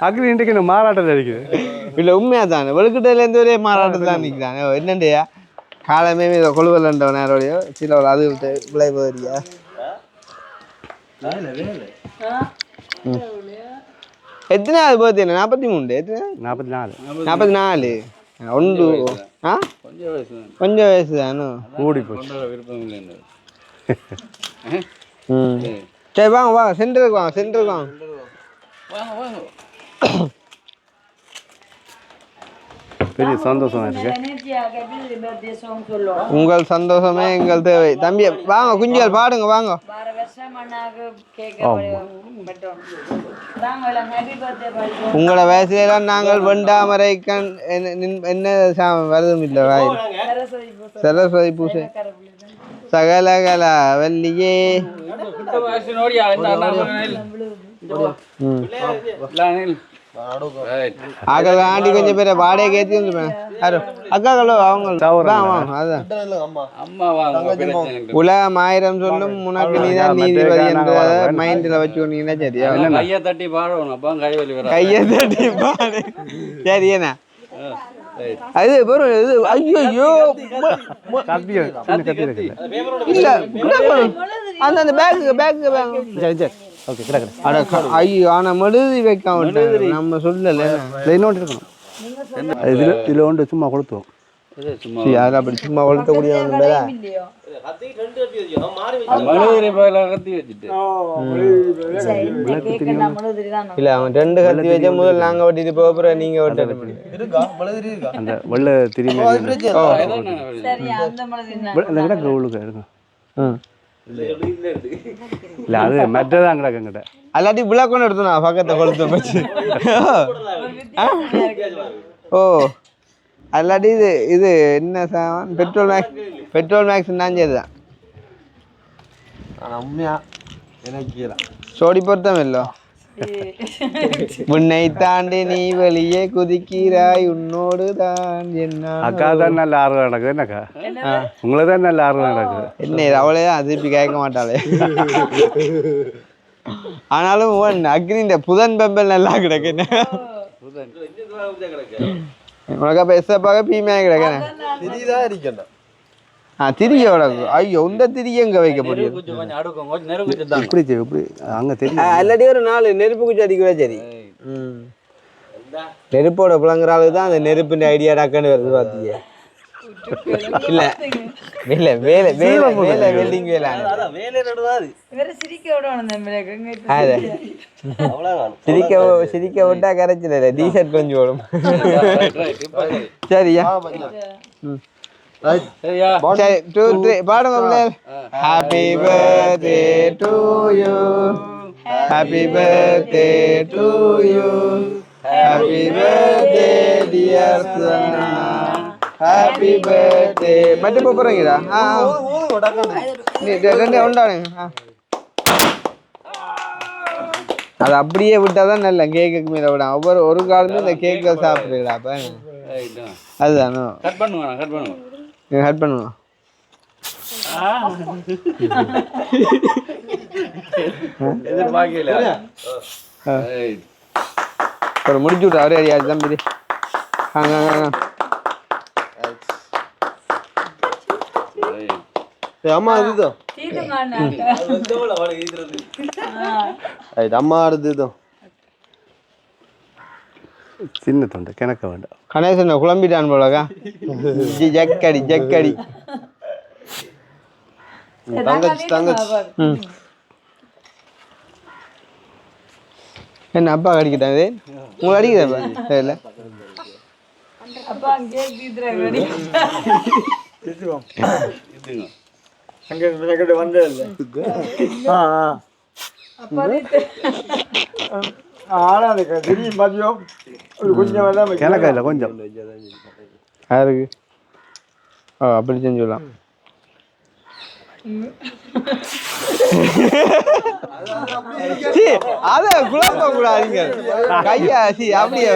அக்னி இன்றைக்கு மாறாட்டம் இருக்குது இல்லை உண்மையா தானே வெளுக்கிட்டதுல இருந்து ஒரே மாறாட்டம் தான் நிற்கிறாங்க என்னண்டியா காலமே இதை கொழுவலண்டவன் யாரோடையோ சில அது விளைவுறியா எத்தனாவது பர்த்டே 43 எத்தனை 44 44 ஒன்று ஆ கொஞ்சம் வயசு தானோ கூடி போச்சு சரி வாங்க வாங்க சென்டருக்கு வாங்க பெரிய சந்தோஷமா இருக்கு உங்கள் சந்தோஷமே எங்கள் தேவை தம்பி வாங்க குஞ்சுகள் பாடுங்க வாங்க உங்களோட வயசுலாம் நாங்கள் வெண்டாமரை கண் என்ன வருதும் இல்லை வாயில் சரஸ்வதி பூசை சகலகல வள்ளியே ஆக்கள் ஆண்டி கொஞ்சம் பேரை வாடகை ஏற்றி வந்து அக்காக்களோ அவங்க அதான் உலகம் 1000 சொல்லும் உனக்கு நீதான் நீதிபதி என்ற மைண்டில் வச்சுக்கோனீங்கன்னா சரியா கையை தட்டி பாடணும் அப்போ கையை தட்டி பாடு சரியண்ணா அது வெறும் இது ஐயோ இல்ல அந்த அந்த பேக்கு சரி சரி ஓகே கிடக்கு ஐயோ ஆனால் மடுதி வைக்க மாட்டேன் நம்ம சொல்லலை இன்னொன்று இருக்கணும் இதில் ஒன்று சும்மா கொடுத்தோம் யாரும் அப்படி சும்மா வளர்த்தக்கூடிய இல்ல அவன் 2 கத்தி வச்ச முதல் நாங்க வெட்டிட்டு போக நீங்க வெட்ட அந்த வெள்ளை திரும்பி கிடக்கு உள்ளுக்கு இருக்கும் இல்ல அது மெட்டதான் கிடக்குங்கிட்ட அல்லாட்டி விளக்கொண்டு எடுத்தோம் நான் பக்கத்தை கொளுத்த வச்சு ஓ அல்லாட்டி இது என்ன சாமான் பெட்ரோல் மேக்ஸ் தான் உண்மையா எனக்கு சோடி பொருத்தம் இல்லோ உன்னை தாண்டி நீ வெளியே குதிக்கிறாய் உன்னோடு தான் என்ன அக்கா தான் நல்ல ஆர்வம் நடக்குது என்னக்கா உங்களை தான் நல்ல ஆர்வம் நடக்குது என்ன அவளைதான் திருப்பி கேட்க மாட்டாளே ஆனாலும் அக்னிஇந்த புதன் பெம்பல் நல்லா கிடக்கு உனக்கு அப்ப எஸ்எப்பாக பீமையாக கிடக்குறேன் திரிதான் இருக்கணும் திரிய கிடக்கு ஐயோ இந்த திரிய எங்க வைக்க முடியும் இப்படி அங்க தெரியும் இல்லாட்டி ஒரு 4 நெருப்பு குச்சி அடிக்கவே சரி நெருப்போட புலங்குற ஆளுக்கு தான் அந்த நெருப்புன்ற ஐடியா டக்குன்னு வருது பார்த்தீங்க இல்ல வேலை வெல்டிங் வேலை சிரிக்க விட்டா கரைச்சல டீஷர்ட் கொஞ்சம் ஓடும் சரியா சரி 2 3 பாடுங்க happy birthday to you happy birthday to you happy birthday dear chana happy birthday மட்டு போறீங்களா ரெண்டு உண்டானுங்க அது அப்படியே விட்டாதான் நல்ல கேக்குக்கு மேல விட ஒரு காலமே இந்த கேக்கை சாப்பிடுறா அப்ப அதுதானோ கட் பண்ணுவோம் ஒரு முடிச்சு விட்டா அவரே அறியாது தம்பி அம்மா இதுதான் அம்மா அடுத்ததுதான் சின்ன தொண்டை கிணக்க வேண்டாம் கணேசன் குழம்பிட்டான் போலக்கா ஜக்கடி தங்கச்சி என்ன அப்பா கடிக்கிட்டாங்க உங்களுக்கு அடிக்குதா இல்லை கிணக்கா இல்லை கொஞ்சம் யாருக்கு அப்படி செஞ்சுடலாம் அத குழப்ப கூடாதுங்க கையா அப்படியே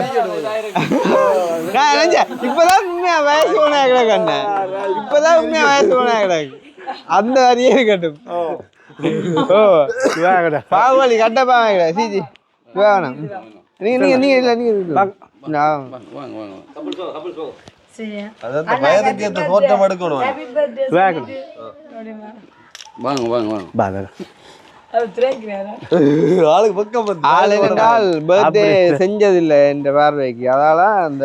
நான் நினைச்சேன் இப்பதான் உண்மையா வயசு ஒண்ணா கிடக்கு இப்பதான் உண்மையா வயசு ஒண்ணா கிடக்கு அந்த வரியே இருக்கட்டும் ஓ பாகுபலி கட்டப்பா கிடையாது சிஜி வேணாம் நீங்க இல்ல நீங்க வாங்க அது திரைக்கிறாரா ஆளுக்கு பக்கம் வந்து ஆள் என்றால் பர்த்டே செஞ்சதில்லை என்ற பார்வைக்கு அதால அந்த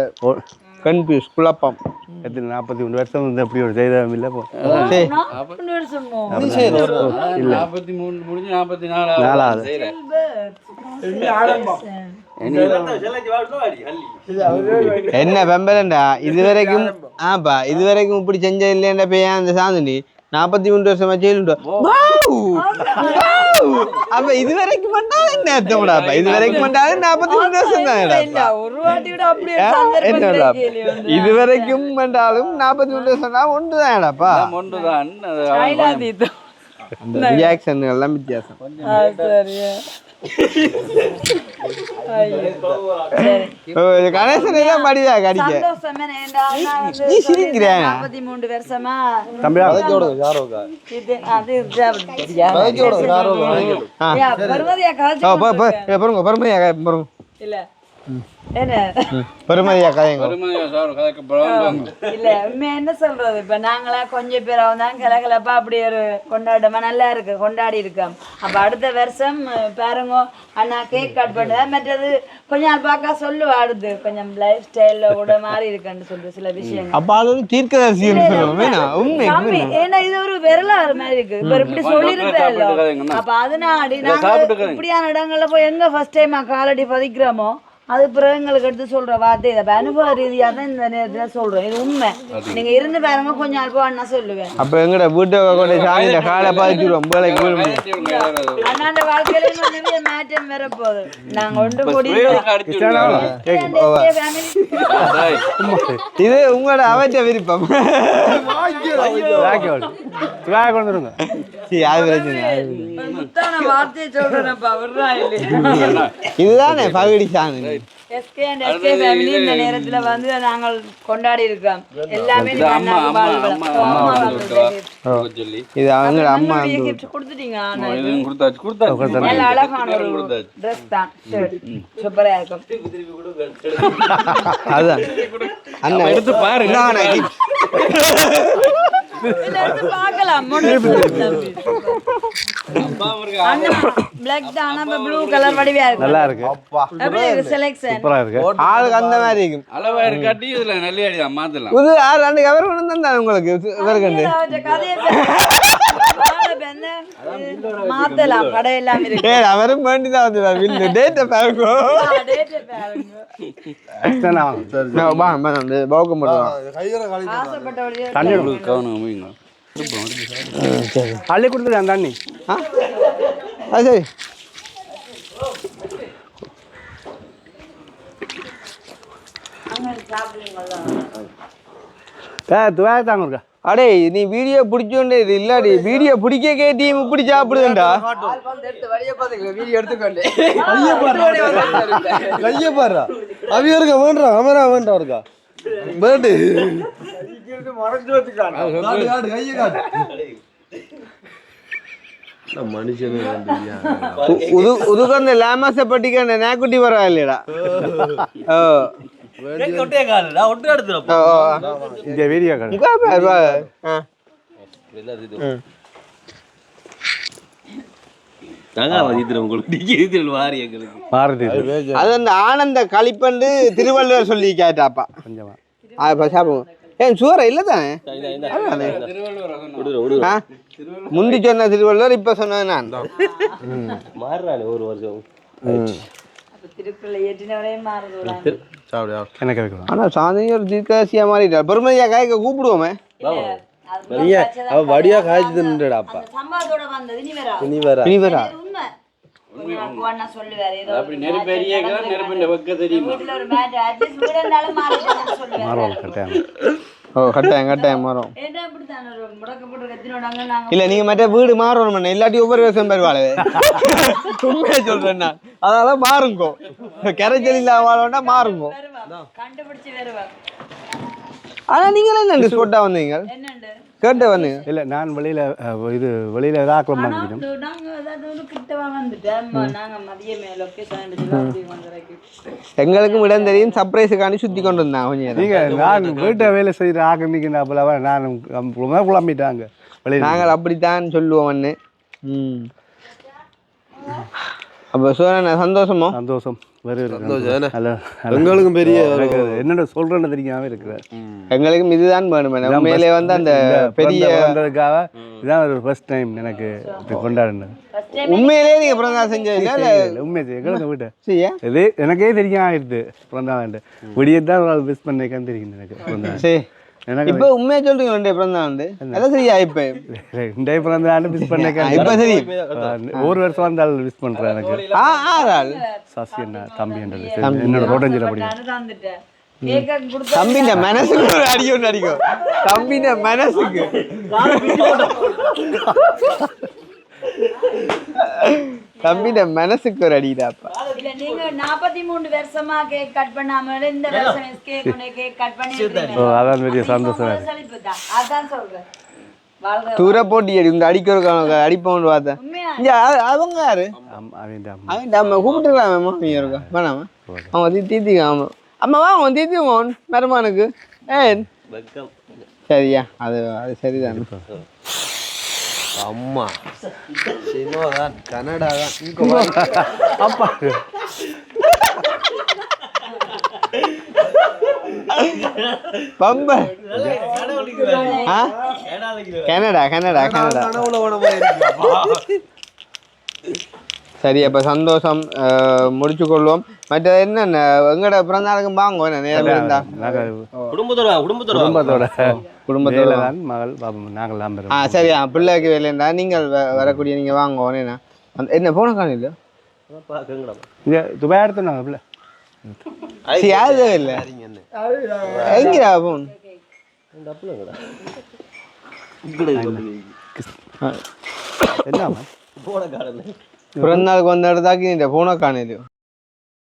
கன்ஃபியூஸ் குழப்பம். எத்தனை 43 வருஷம் வந்து அப்படி ஒரு செய்தம் இல்லை போ. சரி. 40 வருஷமோ இல்லை 43 முடிஞ்சு 44 நாலாவது என்ன பெம்பலண்டா இதுவரைக்கும் இதுவரைக்கும் இப்படி செஞ்சது இல்லைன்ற பையன் அந்த சாந்தினி 43 வருஷமா ஜெயிலுண்டா. அப்ப இதுவரைக்கும் பண்ணாலும் என்ன அர்த்தம்டாப்பா? இதுவரைக்கும் பண்ணாலும் 43 வருஷம் தான். ஒரு வாட்டி கூட அப்படியே சந்தர்ப்பம் இதுவரைக்கும் பண்ணாலும் 43 வருஷம் தான் ஒன்றுதான்டாப்பா. ஒன்றுதான் அந்த ரியாக்ஷன் எல்லாம் வித்தியாசம். கணேசன் தான் மடிதா கடிக்க. நீ சிரிக்கிறேன். 43 வருஷமா தம்பியா இல்ல என்ன பெருமதியா கதைங்க இல்ல உண்மையா என்ன சொல்றது இப்ப நாங்களா கொஞ்சம் பேர் தான் கிளக்கிழப்பா அப்படி ஒரு கொண்டாட்டமா நல்லா இருக்கு கொண்டாடி இருக்கோம். அப்ப அடுத்த வருஷம் பாருங்க அண்ணா கேக் கட் பண்ணுதா மற்றது கொஞ்ச நாள் பார்க்க சொல்லுவா அடுத்து கொஞ்சம் லைஃப் ஸ்டைல்ல கூட மாறி இருக்குன்னு சொல்லி சில விஷயங்கள். அப்ப அது தீர்க்கதரிசி கம்மி ஏன்னா இது ஒரு விரலாறு மாதிரி இருக்கு இப்ப இப்படி சொல்லிருக்கோம். அப்ப அதனாடி நாங்க இப்படியான இடங்கள்ல போய் எங்க ஃபர்ஸ்ட் டைம் காலடி பதிக்கிறோமோ அது பிறகு எங்களுக்கு எடுத்து சொல்ற வார்த்தை இதை அனுபவ ரீதியாக தான் இந்த நேரத்தில் சொல்றோம். இது உண்மை. நீங்க இருந்து பாருங்க கொஞ்ச நாள் போ அண்ணா சொல்லுவேன். அப்ப எங்கட வீட்டை கொண்டு சாமியில காலை பாதிச்சிருவோம். அண்ணாண்ட வாழ்க்கையில நிறைய மாற்றம் வர போகுது. நாங்க ஒன்று கூடி இது உங்களோட அவற்ற விருப்பம். வார்த்தையை சொல்றேன்ப்பா இதுதானே பகுடி சாமி. இந்த நேரத்துல வந்து நாங்கள் கொண்டாடி இருக்கோம் எல்லாமே. இது அவங்க அம்மா கொடுத்துட்டீங்க. நல்ல அழகான ஒரு ட்ரெஸ் தான். சூப்பரா இருக்கும். அதுதான் அண்ணா எடுத்து பாருங்க. பார்க்கலாம் ப்ளூ கலர் வடிவா இருக்கு. நல்லா இருக்கு. செலக்ஷன் சூப்பரா இருக்கு. ஆளுக்கு அந்த மாதிரி இருக்கும். அளவா இருக்காட்டி இதுல நல்ல அடியா மாத்தலாம். புது ரெண்டு கவர் கொண்டு வந்தா உங்களுக்கு இவர்கண்டு மாத்தலாம். கடை எல்லாம் இருக்கு. அவரும் வேண்டிதான் வந்து டேட்டை பாருங்க. பௌக்கம் பண்ணுவான். அள்ளி கொடுத்துருக்கேன் தண்ணி. அது சரி துவாயத்தாங்க இருக்கா. அடே நீ வீடியோ பிடிச்சோண்டே இது இல்லாடி வீடியோ பிடிக்க கேட்டியும் இப்படி சாப்பிடுதுண்டா. கைய பாரு அவிய இருக்க வேண்டா அமரா வேண்டா இருக்கா பேட்டு உதுக்கந்த லேமாச பட்டிக்க நேக்குட்டி வர இல்லையடா. இந்த வீடியோ கடை அது அந்த ஆனந்த களிப்பண்டு திருவள்ளுவர் சொல்லி கேட்டாப்பா. கொஞ்சமா சாப்பிடுவோம். ஏன் சூற இல்ல தானே முந்தி சொன்ன திருவள்ளுவர் இப்ப சொன்னது நான் மாறுறானே ஒரு வருஷம். ஆனா சாந்தினி ஒரு தீர்க்கதரிசியா மாறிட்டார். பெருமையா காய்க்க கூப்பிடுவோமே. வடியா காய்ச்சி தின்னுடாப்பா. இனி வரா கட்டாயம் மாறும். இல்ல நீங்க மற்ற வீடு மாறணும் இல்லாட்டி ஒவ்வொரு வருஷம் பெறுவாள். உண்மையா சொல்றேன் நான். அதனால மாறுங்கோ. கரைச்சல் இல்லாம மாறுங்கோ. ஆனா நீங்க என்ன ஸ்போட்டா வந்தீங்க கேட்ட வந்தீங்க? இல்லை நான் வெளியில் இதாக்கலாம் பண்ணிக்கிட்டோம். எங்களுக்கும் இடம் தெரியும். சர்ப்ரைஸுக்காண்டி சுற்றி கொண்டு வந்தேன் கொஞ்சம். நீங்கள் நான் வீட்டை வேலை செய்கிற ஆக்கிரமிக்கின்ற நான் ரொம்ப குழம்பிட்டாங்க வெளியில். நாங்கள் அப்படித்தான் சொல்லுவோம். அப்போ சோழன சந்தோஷமோ? சந்தோஷம் வேறு சந்தோஷம் தானே? அல்ல எங்களுக்கும் பெரிய எனக்கு என்னோட சொல்றேன்னு தெரியாம இருக்கிறேன். எங்களுக்கும் இதுதான் வேணும். உண்மையிலே வந்து அந்த பெரிய பிறந்ததுக்காக இதான் ஒரு ஃபர்ஸ்ட் டைம் எனக்கு இது கொண்டாடினது. உண்மையிலேயே நீங்க பிறந்தநாள் செஞ்சது இல்ல? உண்மை எங்களுக்கு வீட்டு சரியா? இது எனக்கே தெரியும் ஆயிடுது பிறந்தாண்டு விடியதான் ஒரு நாள் மிஸ் பண்ணிக்கான்னு தெரியும் எனக்கு பிறந்தாண்டு. சரி எனக்கு இப்ப உண்மையா சொல்றீங்க ரெண்டே பிறந்தாண்டு அதான் சரியா? இப்ப ரெண்டே பிறந்தாண்டு மிஸ் பண்ணிக்கான். இப்ப சரி ஒரு வருஷம் வந்தால் மிஸ் பண்றேன் எனக்கு. ஆறாள் சசி என்ன தம்பி என்றது என்னோட ரோட்டஞ்சில படிக்கும். தம்பின மனசுக்கு ஒரு அடி ஒன்று அடிக்கும். தம்பின மனசுக்கு தம்பின மனசுக்கு ஒரு அடிதாப்பா. இல்ல நீங்க 43 வருஷமா கேக் கட் பண்ணாம இந்த வருஷம் கேக் கட் பண்ணி அதான் பெரிய சந்தோஷம். அதான் சொல்றேன். தூர போட்டி அடி இந்த அடிக்க அடிப்போம்னு பார்த்தேன். இங்க அவங்க யாரு? அவன் அம்மா கூப்பிட்டுருக்காம நீங்க இருக்கா வேணாமா? அவன் தீத்திக்காம அம்மா வா அவன் தீத்திவான் மருமானுக்கு. ஏன் சரியா? அது அது சரிதான். அம்மா சினோதான் கனடா தான் அப்பா பம்ப கனடா கனடா கனடா. சரி அப்போ சந்தோஷம் முடிச்சு கொள்வோம். மற்றது என்னென்ன எங்கட பிறந்தாளுக்கும் வாங்க நேரம் இருந்தா குடும்பத்தோட குடும்பத்தோட தான் மகள் பாப்போம் நாங்கள் சரியா பிள்ளைக்கு வேலைண்டா நீங்கள் வரக்கூடிய நீங்கள் வாங்க என்ன போன காலையில் இங்கே துபாய் எடுத்தோம் பிள்ளை யாரு இல்லை எங்கடா போன் என்ன பிறந்தநாளுக்கு வந்த இடத்தாக்கி இந்த போன காணையிலையோ